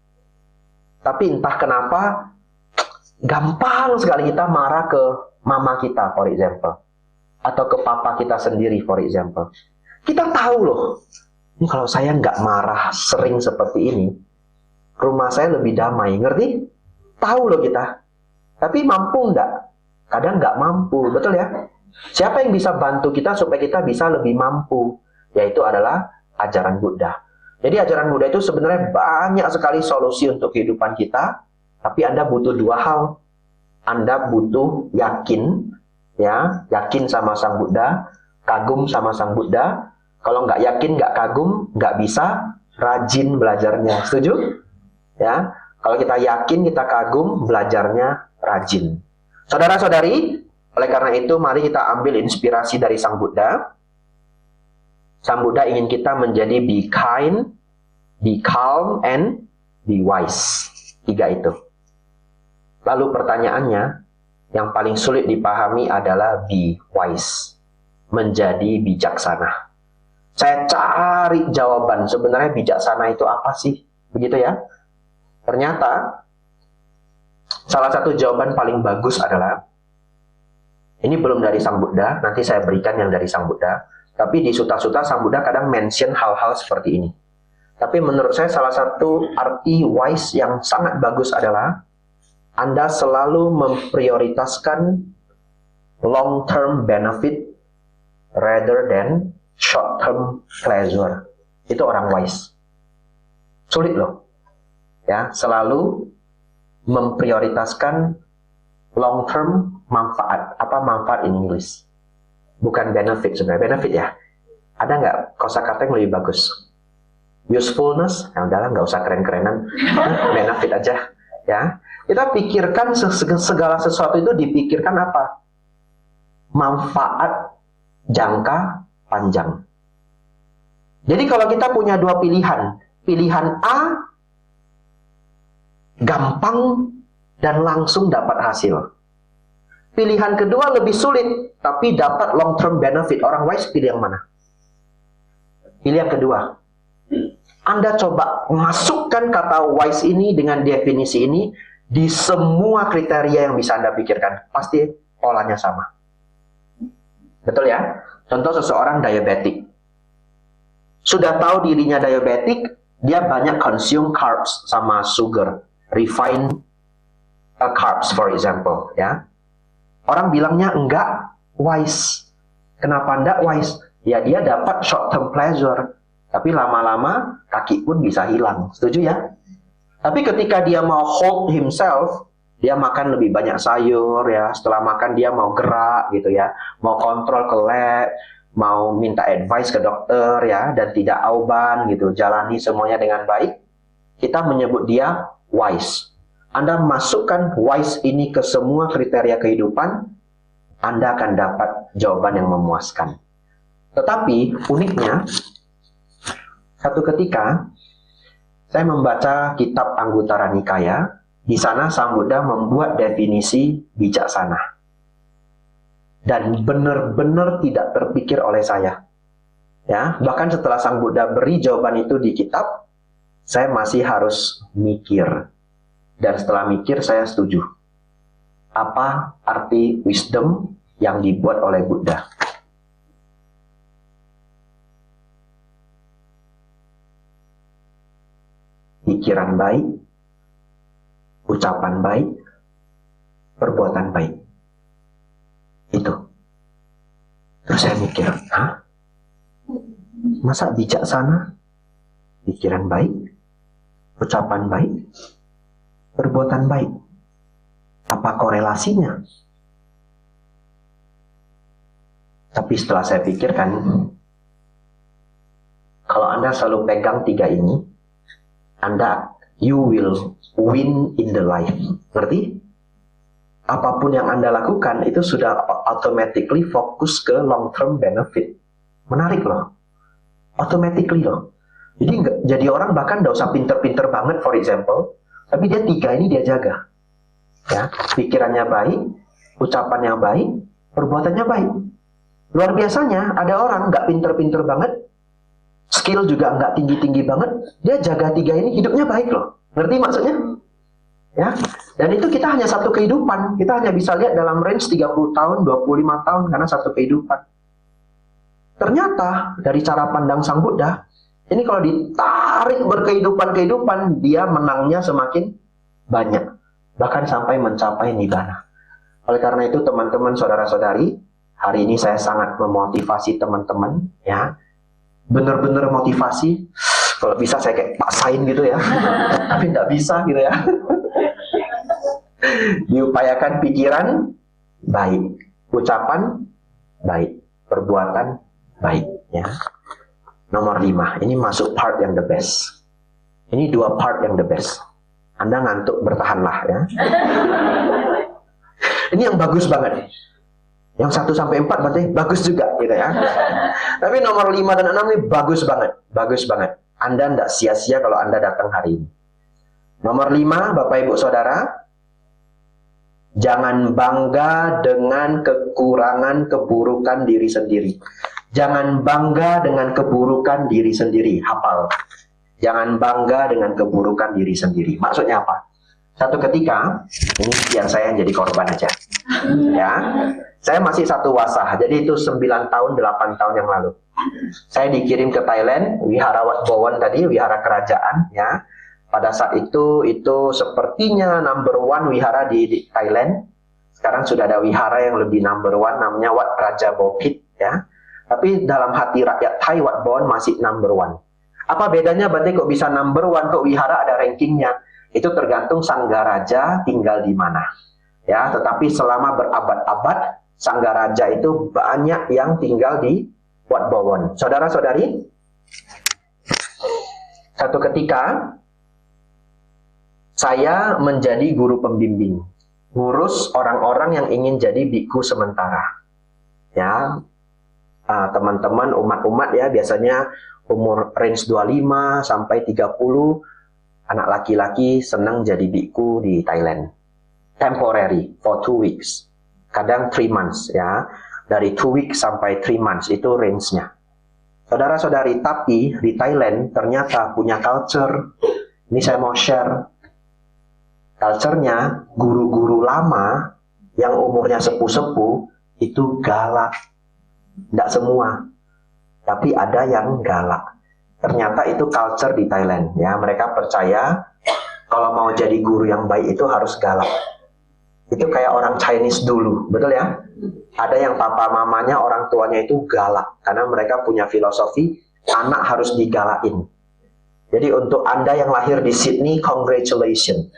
Speaker 1: Tapi entah kenapa, gampang sekali kita marah ke mama kita, for example. Atau ke papa kita sendiri, for example. Kita tahu loh, ini kalau saya nggak marah sering seperti ini, rumah saya lebih damai, ngerti? Tahu loh kita. Tapi mampu nggak? Kadang nggak mampu, betul ya? Siapa yang bisa bantu kita supaya kita bisa lebih mampu? Yaitu adalah ajaran Buddha. Jadi ajaran Buddha itu sebenarnya banyak sekali solusi untuk kehidupan kita, tapi Anda butuh dua hal. Anda butuh yakin, ya, yakin sama Sang Buddha, kagum sama Sang Buddha. Kalau nggak yakin, nggak kagum, nggak bisa rajin belajarnya. Setuju? Ya, kalau kita yakin, kita kagum, belajarnya rajin. Saudara-saudari, oleh karena itu, mari kita ambil inspirasi dari Sang Buddha. Sang Buddha ingin kita menjadi be kind, be calm, and be wise. 3 itu. Lalu pertanyaannya, yang paling sulit dipahami adalah be wise. Menjadi bijaksana. Saya cari jawaban, sebenarnya bijaksana itu apa sih? Begitu ya. Ternyata, salah satu jawaban paling bagus adalah, ini belum dari Sang Buddha, nanti saya berikan yang dari Sang Buddha. Tapi di Sutta-Sutta Sang Buddha kadang mention hal-hal seperti ini. Tapi menurut saya salah satu arti wise yang sangat bagus adalah Anda selalu memprioritaskan long-term benefit rather than short-term pleasure. Itu orang wise. Sulit loh. Ya, selalu memprioritaskan long-term manfaat. Apa manfaat in English? Bukan benefit sebenarnya. Benefit ya. Ada nggak kosakata yang lebih bagus? Usefulness, nah udahlah nggak usah keren-kerenan, benefit aja, ya. Kita pikirkan segala sesuatu itu dipikirkan apa? Manfaat jangka panjang. Jadi kalau kita punya dua pilihan, pilihan A gampang dan langsung dapat hasil. Pilihan kedua lebih sulit, tapi dapat long term benefit. Orang wise pilih yang mana? Pilih yang kedua. Anda coba masukkan kata wise ini dengan definisi ini di semua kriteria yang bisa Anda pikirkan. Pasti polanya sama. Betul ya? Contoh seseorang diabetik. Sudah tahu dirinya diabetik, dia banyak consume carbs sama sugar. Refined carbs for example. Ya. Orang bilangnya enggak wise. Kenapa enggak wise? Ya dia dapat short term pleasure. Tapi lama-lama kaki pun bisa hilang. Setuju ya? Tapi ketika dia mau hold himself, dia makan lebih banyak sayur ya. Setelah makan dia mau gerak gitu ya. Mau kontrol ke lab, mau minta advice ke dokter ya, dan tidak auban gitu. Jalani semuanya dengan baik. Kita menyebut dia wise. Anda masukkan wise ini ke semua kriteria kehidupan, Anda akan dapat jawaban yang memuaskan. Tetapi uniknya, satu ketika saya membaca kitab Anguttara Nikaya, di sana Sang Buddha membuat definisi bijaksana. Dan benar-benar tidak terpikir oleh saya. Ya, bahkan setelah Sang Buddha beri jawaban itu di kitab, saya masih harus mikir. Dan setelah mikir saya setuju. Apa arti wisdom yang dibuat oleh Buddha? Pikiran baik, ucapan baik, perbuatan baik. Itu. Terus saya mikir, hah? Masa bijaksana? Pikiran baik, ucapan baik, perbuatan baik. Apa korelasinya? Tapi setelah saya pikirkan, kalau Anda selalu pegang tiga ini, you will win in the life. Ngerti? Apapun yang Anda lakukan itu sudah automatically fokus ke long term benefit. Menarik loh. Automatically loh. Jadi orang bahkan tidak usah pinter-pinter banget for example, tapi dia tiga ini dia jaga. Ya, pikirannya baik, ucapannya baik, perbuatannya baik. Luar biasanya ada orang nggak pinter-pinter banget, skill juga nggak tinggi-tinggi banget, dia jaga tiga ini hidupnya baik loh. Ngerti maksudnya? Ya. Dan itu kita hanya satu kehidupan. Kita hanya bisa lihat dalam range 30 tahun, 25 tahun karena satu kehidupan. Ternyata dari cara pandang Sang Buddha, ini kalau ditarik berkehidupan-kehidupan, dia menangnya semakin banyak. Bahkan sampai mencapai nibbana. Oleh karena itu teman-teman, saudara-saudari, hari ini saya sangat memotivasi teman-teman, ya. Benar-benar motivasi. Kalau bisa saya kayak paksain gitu ya. Tapi tidak bisa gitu ya. Diupayakan pikiran baik, ucapan baik, perbuatan baik, ya. Nomor 5, ini masuk part yang the best. Ini dua part yang the best. Anda ngantuk, bertahanlah ya. Ini yang bagus banget. Yang 1 sampai 4 berarti bagus juga gitu ya. Tapi nomor 5 dan 6 ini bagus banget, bagus banget. Anda tidak sia-sia kalau Anda datang hari ini. Nomor 5, Bapak Ibu Saudara, jangan bangga dengan kekurangan keburukan diri sendiri. Jangan bangga dengan keburukan diri sendiri. Hafal. Jangan bangga dengan keburukan diri sendiri. Maksudnya apa? Satu ketika, ini yang saya jadi korban aja. Ya, saya masih satu wasah. Jadi itu 9 tahun, 8 tahun yang lalu. Saya dikirim ke Thailand, wihara Wat Bowen tadi, wihara kerajaan ya. Pada saat itu sepertinya number one wihara di Thailand. Sekarang sudah ada wihara yang lebih number one, namanya Wat Raja Bukit ya. Tapi dalam hati rakyat Thai, Wat Bowen masih number one. Apa bedanya berarti kok bisa number one, kok wihara ada rankingnya? Itu tergantung Sanggaraja tinggal di mana. Ya, tetapi selama berabad-abad Sanggaraja itu banyak yang tinggal di Wat Bowen. Saudara-saudari, satu ketika saya menjadi guru pembimbing, ngurus orang-orang yang ingin jadi biku sementara. Ya, teman-teman umat-umat ya, biasanya umur range 25 sampai 30, anak laki-laki senang jadi biku di Thailand. Temporary for 2 weeks, kadang 3 months ya, dari 2 weeks sampai 3 months itu range-nya. Saudara-saudari, tapi di Thailand ternyata punya culture. Ini saya mau share. Culture-nya, guru-guru lama yang umurnya sepuh-sepuh itu galak. Tidak semua, tapi ada yang galak. Ternyata itu culture di Thailand ya. Mereka percaya kalau mau jadi guru yang baik itu harus galak. Itu kayak orang Chinese dulu, betul ya? Ada yang papa mamanya, orang tuanya itu galak, karena mereka punya filosofi anak harus digalakin. Jadi untuk Anda yang lahir di Sydney, congratulations.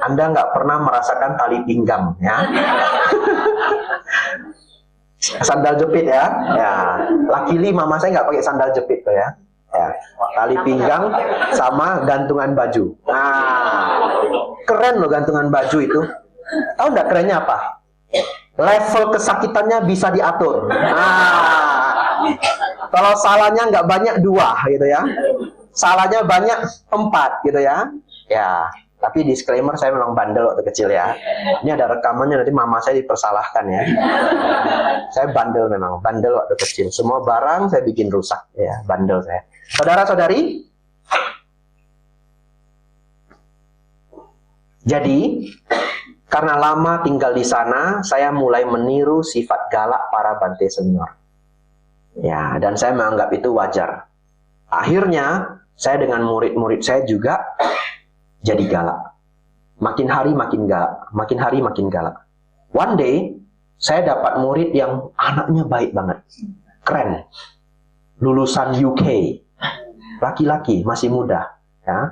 Speaker 1: Anda nggak pernah merasakan tali pinggang ya. Sandal jepit ya. Ya. Luckily mama saya nggak pakai sandal jepit tuh ya. Ya. Tali pinggang sama gantungan baju. Nah, keren loh gantungan baju itu. Tahu nggak kerennya apa? Level kesakitannya bisa diatur. Nah, kalau salahnya nggak banyak 2 gitu ya, salahnya banyak 4 gitu ya. Ya, tapi disclaimer saya memang bandel waktu kecil ya. Ini ada rekamannya, nanti mama saya dipersalahkan ya. Saya bandel memang, bandel waktu kecil. Semua barang saya bikin rusak ya, bandel saya. Saudara-saudari, jadi karena lama tinggal di sana, saya mulai meniru sifat galak para Bante senior. Ya, dan saya menganggap itu wajar. Akhirnya, saya dengan murid-murid saya juga jadi galak. Makin hari makin galak, makin hari makin galak. One day, saya dapat murid yang anaknya baik banget. Keren. Lulusan UK. Laki-laki, masih muda. Ya.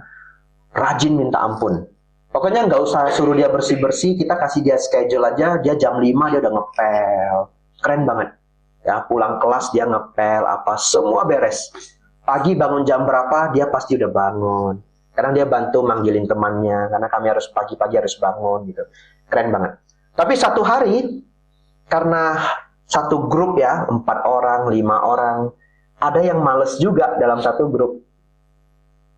Speaker 1: Rajin minta ampun. Pokoknya nggak usah suruh dia bersih-bersih, kita kasih dia schedule aja, dia jam 5 dia udah ngepel. Keren banget. Ya, pulang kelas dia ngepel, apa, semua beres. Pagi bangun jam berapa, dia pasti udah bangun. Karena dia bantu manggilin temannya, karena kami harus pagi-pagi harus bangun gitu. Keren banget. Tapi satu hari, karena satu grup ya, 4 orang, 5 orang, ada yang males juga dalam satu grup.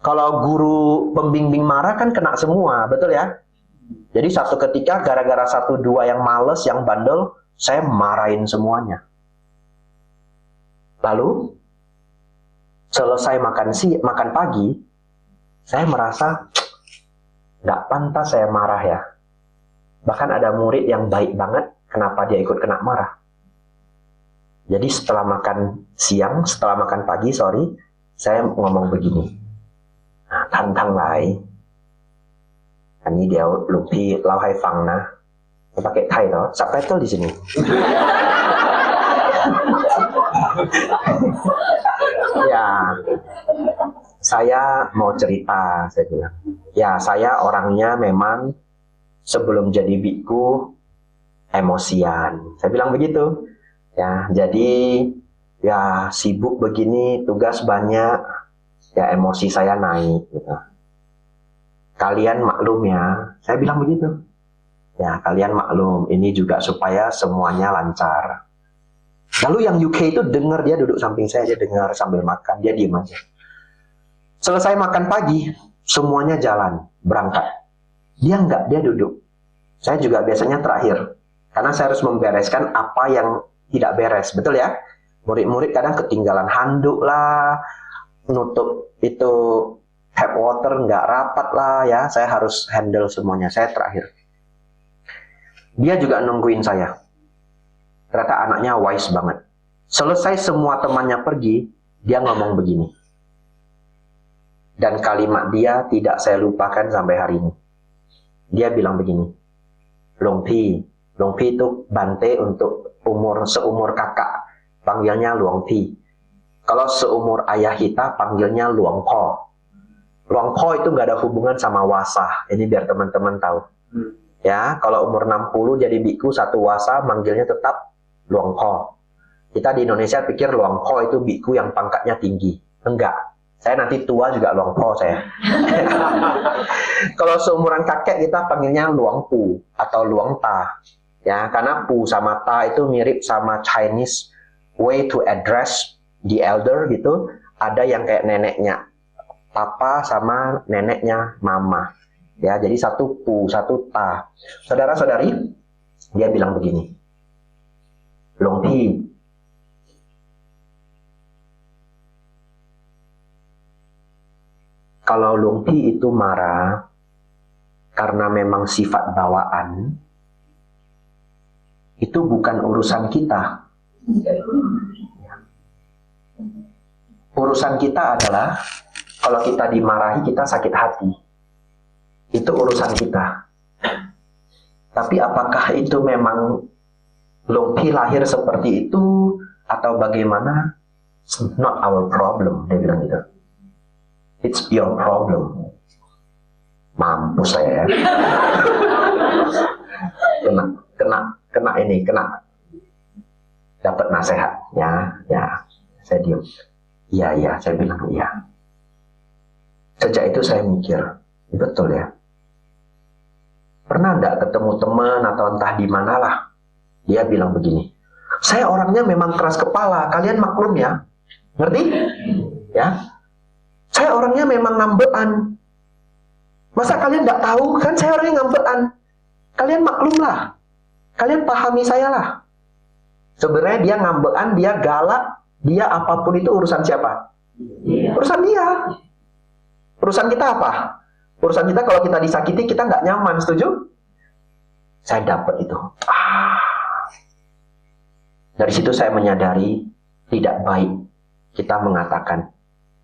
Speaker 1: Kalau guru pembimbing marah kan kena semua, betul ya? Jadi satu ketika gara-gara 1-2 yang males, yang bandel, saya marahin semuanya. Lalu selesai makan pagi, saya merasa nggak pantas saya marah ya. Bahkan ada murid yang baik banget, kenapa dia ikut kena marah? Jadi setelah makan siang, setelah makan pagi, saya ngomong begini. Thanh thân lại anh như điều lục thi lau hai phần nè, pakai Thai đó, subtitle di sini. Ya, saya mau cerita, saya bilang. Ya, saya orangnya memang sebelum jadi biku emosian. Saya bilang begitu. Ya, jadi ya sibuk begini, tugas banyak. Ya emosi saya naik gitu. Kalian maklum ya, saya bilang begitu. Ya kalian maklum, ini juga supaya semuanya lancar. Lalu yang UK itu dengar, dia duduk samping saya, dia dengar sambil makan, dia diem aja. Selesai makan pagi, semuanya jalan, berangkat. Dia enggak, dia duduk. Saya juga biasanya terakhir, karena saya harus membereskan apa yang tidak beres, betul ya? Murid-murid kadang ketinggalan handuk lah, nutup itu tap water nggak rapat lah ya, saya harus handle semuanya, saya terakhir. Dia juga nungguin saya. Ternyata anaknya wise banget. Selesai semua temannya pergi, dia ngomong begini. Dan kalimat dia tidak saya lupakan sampai hari ini. Dia bilang begini, Long Pi itu Bante untuk seumur kakak, panggilnya Luang Pi. Kalau seumur ayah kita, panggilnya Luang Po. Luang Po itu nggak ada hubungan sama wasa. Ini biar teman-teman tahu. Ya, kalau umur 60 jadi biku satu wasa, manggilnya tetap Luang Po. Kita di Indonesia pikir Luang Po itu biku yang pangkatnya tinggi. Enggak. Saya nanti tua juga Luang Po saya. Kalau seumuran kakek kita panggilnya Luang Pu atau Luang Ta. Ya, karena Pu sama Ta itu mirip sama Chinese way to address the elder gitu. Ada yang kayak neneknya papa sama neneknya mama. Ya, jadi satu Pu, satu Ta. Saudara-saudari, dia bilang begini. Long Pi, kalau Long Pi itu marah karena memang sifat bawaan, itu bukan urusan kita. Urusan kita adalah kalau kita dimarahi kita sakit hati. Itu urusan kita. Tapi apakah itu memang Long Pi lahir seperti itu atau bagaimana? It's not our problem, dia bilang gitu. It's your problem. Mampus saya ya. Kena dapat nasihat ya. Saya diam. Iya, saya bilang iya. Sejak itu saya mikir, betul ya. Pernah enggak ketemu teman atau entah di manalah, dia bilang begini, saya orangnya memang keras kepala, kalian maklum ya. Ngerti? Ya. Saya orangnya memang ngambean. Masa kalian nggak tahu kan saya orangnya ngambean? Kalian maklum lah. Kalian pahami saya lah. Sebenarnya dia ngambean, dia galak, dia apapun itu urusan siapa? Urusan dia. Urusan kita apa? Urusan kita kalau kita disakiti kita nggak nyaman, setuju? Saya dapat itu. Dari situ saya menyadari tidak baik kita mengatakan,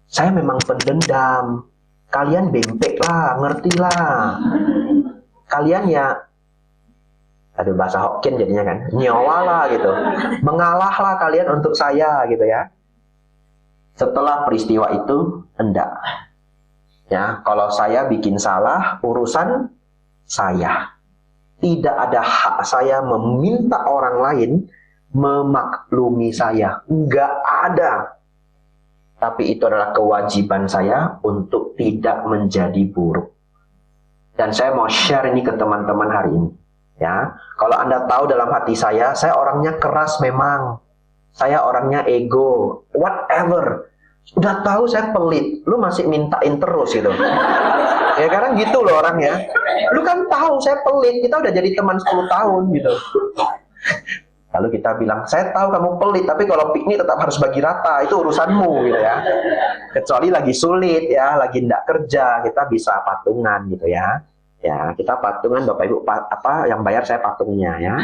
Speaker 1: saya memang pendendam. Kalian bempek lah, ngerti lah. Kalian ya, aduh bahasa Hokkien jadinya kan, nyawa lah gitu. Mengalah lah kalian untuk saya gitu ya. Setelah peristiwa itu, enggak. Ya, kalau saya bikin salah, urusan saya. Tidak ada hak saya meminta orang lain memaklumi saya. Enggak ada. Tapi itu adalah kewajiban saya untuk tidak menjadi buruk. Dan saya mau share ini ke teman-teman hari ini. Ya, kalau Anda tahu dalam hati saya orangnya keras memang. Saya orangnya ego, whatever. Udah tahu saya pelit, lu masih mintain terus gitu. Ya karena gitu loh orangnya. Lu kan tahu saya pelit, kita udah jadi teman 10 tahun gitu. Lalu kita bilang, saya tahu kamu pelit, tapi kalau piknik tetap harus bagi rata, itu urusanmu gitu ya. Kecuali lagi sulit ya, lagi ndak kerja, kita bisa patungan gitu ya. Ya, kita patungan Bapak Ibu, apa yang bayar saya patungnya ya.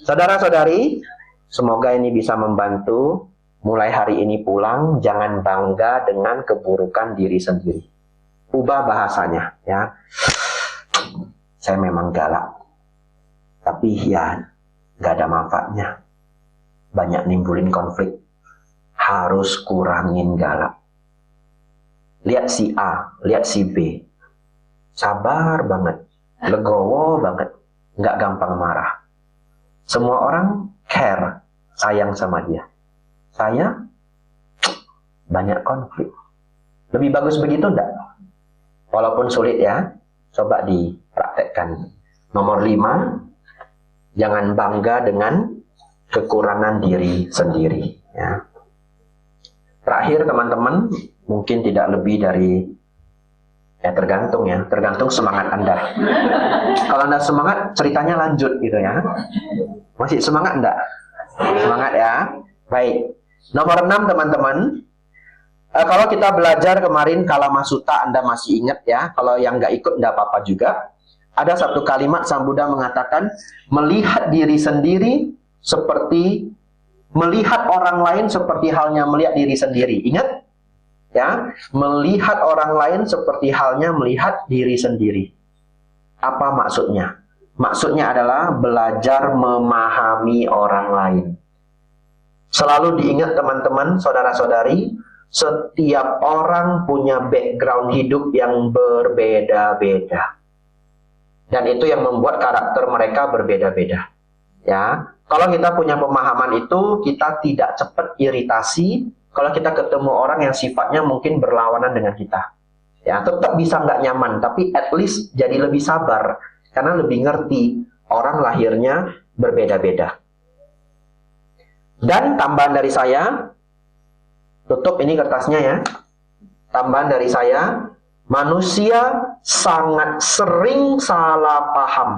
Speaker 1: Saudara-saudari, semoga ini bisa membantu. Mulai hari ini pulang, jangan bangga dengan keburukan diri sendiri. Ubah bahasanya ya. Saya memang galak, tapi ya nggak ada manfaatnya. Banyak nimbulin konflik. Harus kurangin galak. Lihat si A, lihat si B. Sabar banget, legowo banget, nggak gampang marah. Semua orang care, sayang sama dia. Saya banyak konflik. Lebih bagus begitu enggak? Walaupun sulit ya, coba dipraktekkan. Nomor 5, jangan bangga dengan kekurangan diri sendiri. Ya. Terakhir teman-teman, mungkin tidak lebih dari, tergantung semangat Anda. Kalau Anda semangat, ceritanya lanjut gitu ya. Masih semangat enggak? Semangat ya. Baik. Nomor 6 teman-teman. Kalau kita belajar kemarin Kalama Sutta, Anda masih ingat ya. Kalau yang nggak ikut enggak apa-apa juga. Ada satu kalimat Sang Buddha mengatakan, melihat diri sendiri seperti Melihat orang lain seperti halnya melihat diri sendiri. Ingat? Ya, melihat orang lain seperti halnya melihat diri sendiri. Apa maksudnya? Maksudnya adalah belajar memahami orang lain. Selalu diingat teman-teman, saudara-saudari, setiap orang punya background hidup yang berbeda-beda. Dan itu yang membuat karakter mereka berbeda-beda. Ya, kalau kita punya pemahaman itu, kita tidak cepat iritasi kalau kita ketemu orang yang sifatnya mungkin berlawanan dengan kita. Ya, tetap bisa nggak nyaman, tapi at least jadi lebih sabar karena lebih ngerti orang lahirnya berbeda-beda. Dan tambahan dari saya, tutup ini kertasnya ya. Tambahan dari saya, manusia sangat sering salah paham.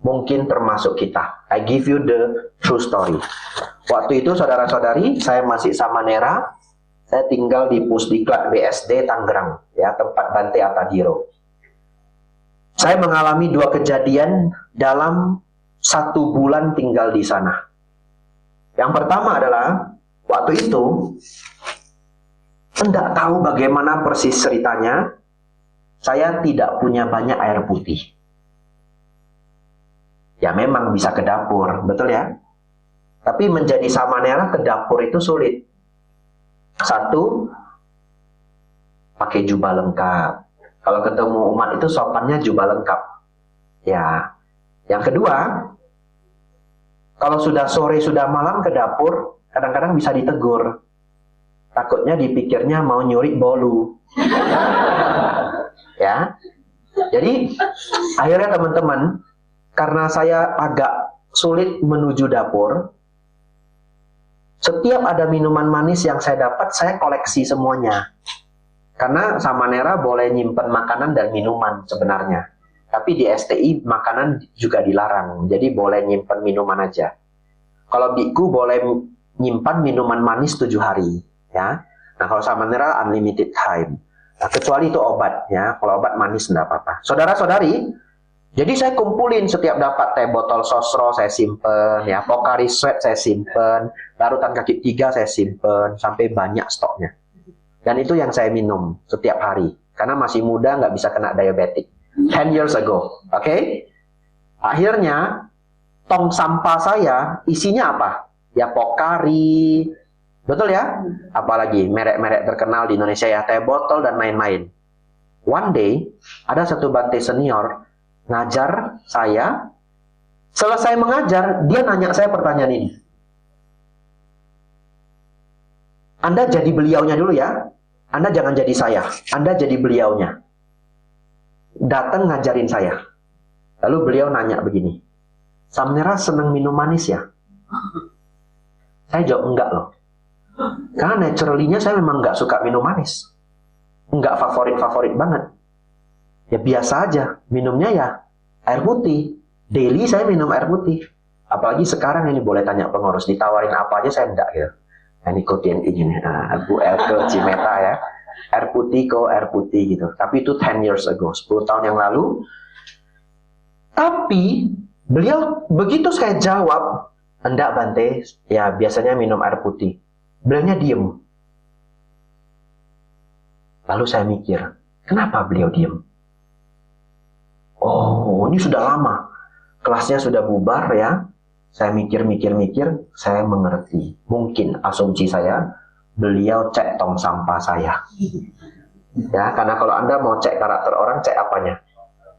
Speaker 1: Mungkin termasuk kita. I give you the true story. Waktu itu saudara-saudari, saya masih sama Nera. Saya tinggal di Pusdiklat BSD Tangerang, ya, tempat Bante Atadhiro. Saya mengalami 2 kejadian dalam 1 bulan tinggal di sana. Yang pertama adalah waktu itu tidak tahu bagaimana persis ceritanya. Saya tidak punya banyak air putih. Ya memang bisa ke dapur, betul ya? Tapi menjadi samanera ke dapur itu sulit. 1, pakai jubah lengkap. Kalau ketemu umat itu sopannya jubah lengkap. Ya. Yang kedua, kalau sudah sore, sudah malam ke dapur, kadang-kadang bisa ditegur. Takutnya dipikirnya mau nyuri bolu. Ya. Jadi, akhirnya teman-teman, karena saya agak sulit menuju dapur, setiap ada minuman manis yang saya dapat, saya koleksi semuanya. Karena samanera boleh nyimpen makanan dan minuman sebenarnya. Tapi di STI makanan juga dilarang, jadi boleh nyimpen minuman aja. Kalau biku boleh nyimpan minuman manis 7 hari. Ya. Nah kalau samanera unlimited time. Nah, kecuali itu obat, ya. Kalau obat manis enggak apa-apa. Saudara-saudari, jadi saya kumpulin setiap dapat teh botol sosro saya simpen, ya, Pocari Sweat saya simpen, larutan kaki 3 saya simpen, sampai banyak stoknya. Dan itu yang saya minum setiap hari, karena masih muda nggak bisa kena diabetik. 10 years ago, oke? Akhirnya tong sampah saya isinya apa? Ya Pocari, betul ya? Apalagi merek-merek terkenal di Indonesia ya, teh botol dan lain-lain. One day ada satu Bante senior ngajar saya, selesai mengajar, dia nanya saya pertanyaan ini. Anda jadi beliaunya dulu ya, Anda jangan jadi saya, Anda jadi beliaunya. Datang ngajarin saya. Lalu beliau nanya begini, Samnera senang minum manis ya? Saya jawab enggak loh. Karena naturally-nya saya memang enggak suka minum manis. Enggak favorit-favorit banget. Ya biasa aja, minumnya ya air putih. Daily saya minum air putih. Apalagi sekarang ini boleh tanya pengurus, ditawarin apa aja saya enggak gitu. Ini ikutin ini, Bu Elke Cimeta ya. Air putih kok, air putih gitu. Tapi itu 10 years ago, 10 tahun yang lalu. Tapi beliau begitu saya jawab, enggak Bante, ya biasanya minum air putih. Beliaunya diem. Lalu saya mikir, kenapa beliau diem? Oh, ini sudah lama. Kelasnya sudah bubar ya. Saya mikir-mikir, saya mengerti. Mungkin asumsi saya, beliau cek tong sampah saya. Ya, karena kalau Anda mau cek karakter orang, cek apanya?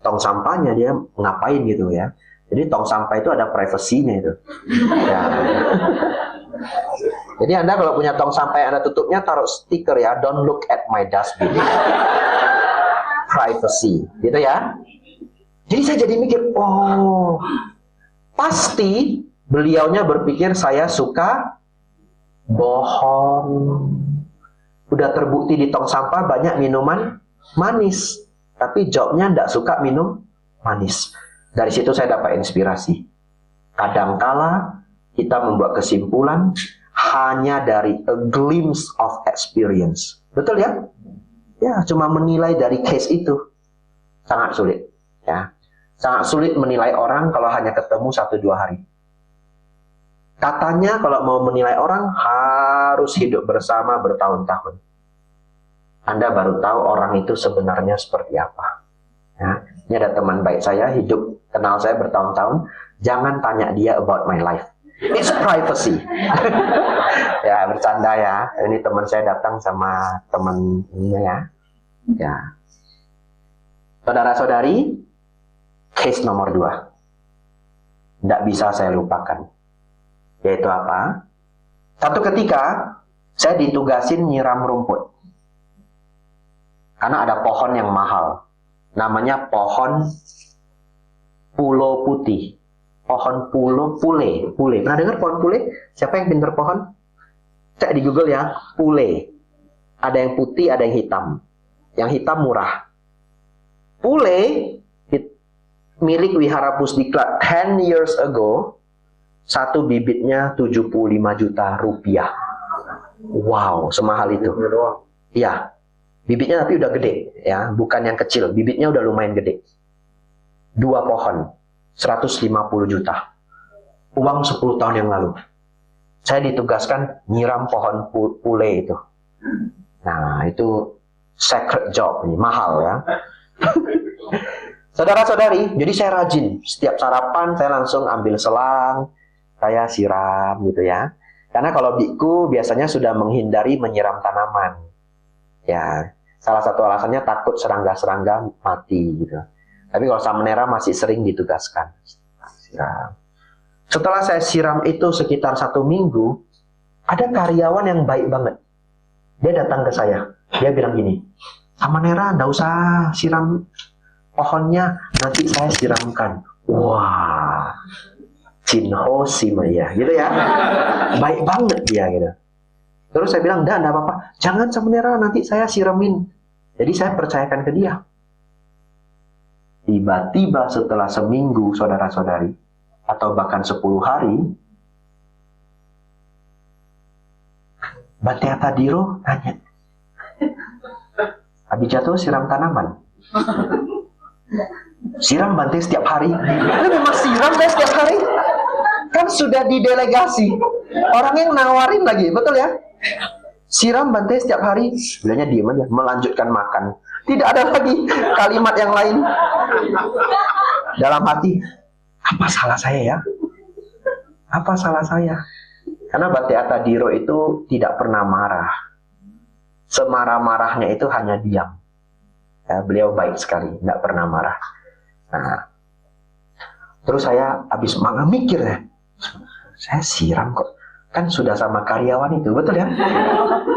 Speaker 1: Tong sampahnya dia ngapain gitu ya. Jadi tong sampah itu ada privasinya itu. Ya. Jadi Anda kalau punya tong sampah yang Anda tutupnya, taruh stiker ya, don't look at my dustbin. Privacy, gitu ya. Jadi saya jadi mikir, oh, pasti beliaunya berpikir saya suka bohong. Udah terbukti di tong sampah banyak minuman manis, tapi jawabnya enggak suka minum manis. Dari situ saya dapat inspirasi. Kadangkala kita membuat kesimpulan hanya dari a glimpse of experience. Betul ya? Ya, cuma menilai dari case itu. Sangat sulit. Ya, sangat sulit menilai orang kalau hanya ketemu 1-2 hari. Katanya kalau mau menilai orang harus hidup bersama bertahun-tahun. Anda baru tahu orang itu sebenarnya seperti apa. Ya, ini ada teman baik saya, hidup kenal saya bertahun-tahun. Jangan tanya dia about my life. It's privacy. Ya, bercanda ya. Ini teman saya datang sama teman ini ya. Ya. Saudara-saudari, case nomor 2. Tidak bisa saya lupakan. Yaitu apa? Satu ketika, saya ditugasin nyiram rumput. Karena ada pohon yang mahal. Namanya pohon pulo putih. Pohon pule. Pernah dengar pohon pule? Siapa yang pinter pohon? Cek di Google ya, pule. Ada yang putih, ada yang hitam. Yang hitam murah. Pule, milik Wihara Pusdiklat 10 years ago, satu bibitnya 75 juta rupiah. Wow, semahal itu. Iya. Bibitnya tapi udah gede ya, bukan yang kecil. Bibitnya udah lumayan gede. 2 pohon, 150 juta. Uang 10 tahun yang lalu. Saya ditugaskan nyiram pohon pule itu. Nah, itu sacred job, ini mahal ya. Saudara-saudari, jadi saya rajin. Setiap sarapan saya langsung ambil selang, saya siram gitu ya. Karena kalau biku biasanya sudah menghindari menyiram tanaman. Ya, salah satu alasannya takut serangga-serangga mati gitu. Tapi kalau Samanera masih sering ditugaskan. Siram. Setelah saya siram itu sekitar 1 minggu, ada karyawan yang baik banget. Dia datang ke saya. Dia bilang gini, Samanera, nggak usah siram pohonnya, nanti saya siramkan. Wah, Cinho Simaya, gitu ya. Baik banget dia gitu. Terus saya bilang, enggak apa-apa. Jangan Samanera, nanti saya siramin. Jadi saya percayakan ke dia. Tiba-tiba setelah seminggu, saudara-saudari, atau bahkan 10 hari, Bante Atadiro tanya, Abijato siram tanaman? Siram Bante setiap hari? Lu memang siram kan setiap hari? Kan sudah didelegasi. Orang yang nawarin lagi, betul ya? Siram Bante setiap hari, bilangnya diem aja, melanjutkan makan. Tidak ada lagi kalimat yang lain. Dalam hati, apa salah saya ya? Apa salah saya? Karena Bante Atadiro itu tidak pernah marah. Semarah-marahnya itu hanya diam. Ya, beliau baik sekali, tidak pernah marah. Nah, terus saya habis mikir ya, saya siram kok. Kan sudah sama karyawan itu, betul ya?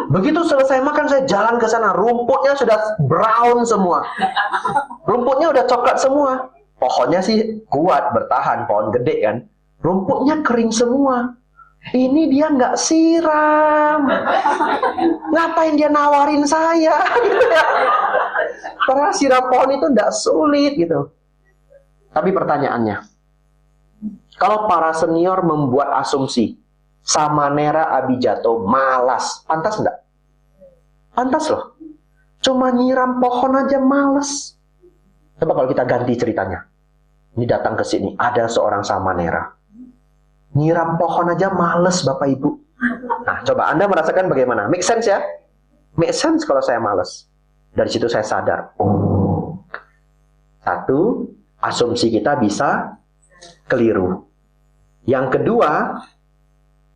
Speaker 1: Begitu selesai makan, saya jalan ke sana. Rumputnya sudah brown semua. Rumputnya udah coklat semua. Pohonnya sih kuat, bertahan. Pohon gede kan. Rumputnya kering semua. Ini dia nggak siram. Ngapain dia nawarin saya? Karena siram pohon itu nggak sulit gitu. Tapi pertanyaannya, kalau para senior membuat asumsi, Samanera Abijato malas. Pantas enggak? Pantas loh. Cuma nyiram pohon aja malas. Coba kalau kita ganti ceritanya. Ini datang ke sini, ada seorang Samanera. Nyiram pohon aja males Bapak Ibu. Nah, coba Anda merasakan bagaimana? Make sense ya? Make sense kalau saya males. Dari situ saya sadar. Oh. Satu, asumsi kita bisa keliru. Yang kedua,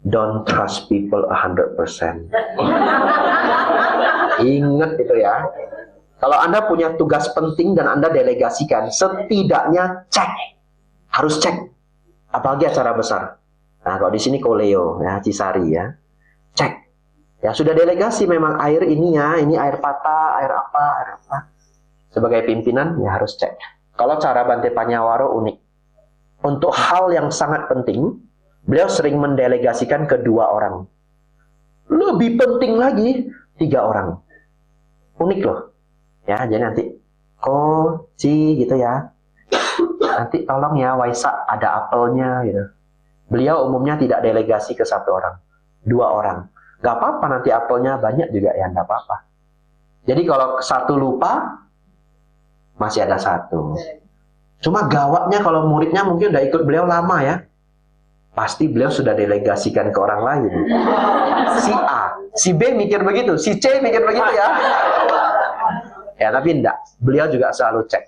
Speaker 1: don't trust people 100%. Ingat itu ya. Kalau Anda punya tugas penting dan Anda delegasikan, setidaknya cek. Harus cek. Apalagi acara besar. Nah, kalau di sini Koleo, ya, Cisari ya. Cek. Ya, sudah delegasi memang air ini ya, ini air patah, air apa. Sebagai pimpinan, ya harus cek. Kalau cara Bante Panyawaro unik. Untuk hal yang sangat penting, beliau sering mendelegasikan ke 2 orang. Lebih penting lagi, 3 orang. Unik loh. Ya, jadi nanti Ci gitu ya. Nanti tolong ya Waisak ada apelnya gitu. Beliau umumnya tidak delegasi ke 1 orang. 2 orang. Gak apa-apa nanti apelnya banyak juga ya, gak apa-apa. Jadi kalau 1 lupa, masih ada 1. Cuma gawatnya kalau muridnya mungkin udah ikut beliau lama ya. pasti beliau sudah delegasikan ke orang lain. Si A, si B mikir begitu, si C mikir begitu ya. Ya, tapi enggak. Beliau juga selalu cek.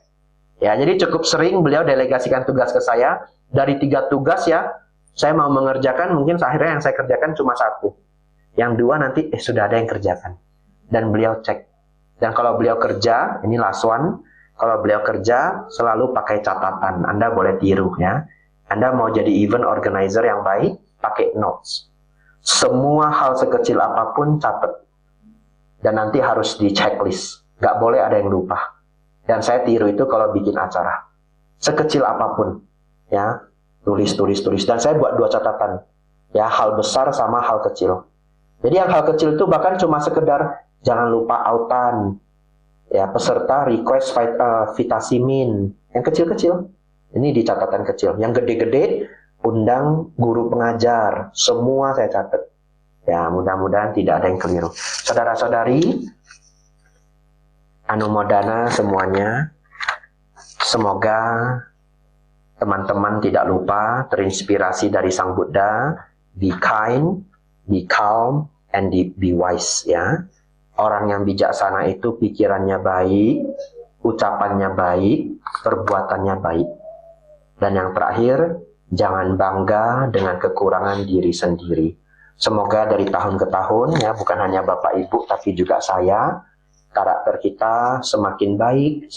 Speaker 1: Ya, jadi cukup sering beliau delegasikan tugas ke saya. Dari 3 tugas ya, saya mau mengerjakan, mungkin akhirnya yang saya kerjakan cuma 1. Yang 2 nanti, sudah ada yang kerjakan. Dan beliau cek. Dan kalau beliau kerja, ini last one, kalau beliau kerja selalu pakai catatan. Anda boleh tiru ya. Anda mau jadi event organizer yang baik, pakai notes. Semua hal sekecil apapun catat. Dan nanti harus di checklist. Nggak boleh ada yang lupa. Dan saya tiru itu kalau bikin acara. Sekecil apapun. Ya, tulis. Dan saya buat 2 catatan. Ya, hal besar sama hal kecil. Jadi yang hal kecil itu bahkan cuma sekedar jangan lupa autan. Ya, peserta request vitamin. Yang kecil-kecil. Ini di catatan kecil. Yang gede-gede, undang guru pengajar. Semua saya catat. Ya, mudah-mudahan tidak ada yang keliru. Saudara-saudari, anumodana semuanya. Semoga teman-teman tidak lupa terinspirasi dari Sang Buddha. Be kind, be calm, and be wise. Ya. Orang yang bijaksana itu pikirannya baik, ucapannya baik, perbuatannya baik. Dan yang terakhir, jangan bangga dengan kekurangan diri sendiri. Semoga dari tahun ke tahun, ya bukan hanya Bapak Ibu, tapi juga saya, karakter kita semakin baik,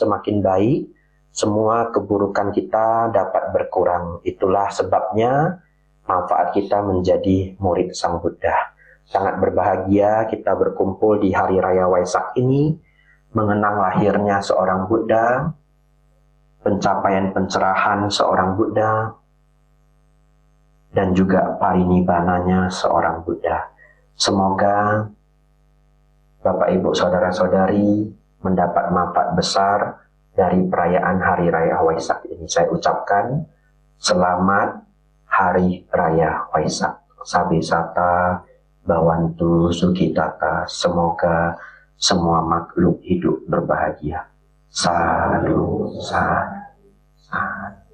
Speaker 1: semua keburukan kita dapat berkurang. Itulah sebabnya manfaat kita menjadi murid Sang Buddha. Sangat berbahagia kita berkumpul di Hari Raya Waisak ini, mengenang lahirnya seorang Buddha, pencapaian pencerahan seorang Buddha, dan juga parinibbananya seorang Buddha. Semoga Bapak Ibu Saudara-saudari mendapat manfaat besar dari perayaan Hari Raya Waisak ini. Saya ucapkan selamat Hari Raya Waisak. Sabe sata, bawantu, sukitata. Semoga semua makhluk hidup berbahagia. Sadu, sadu, sadu.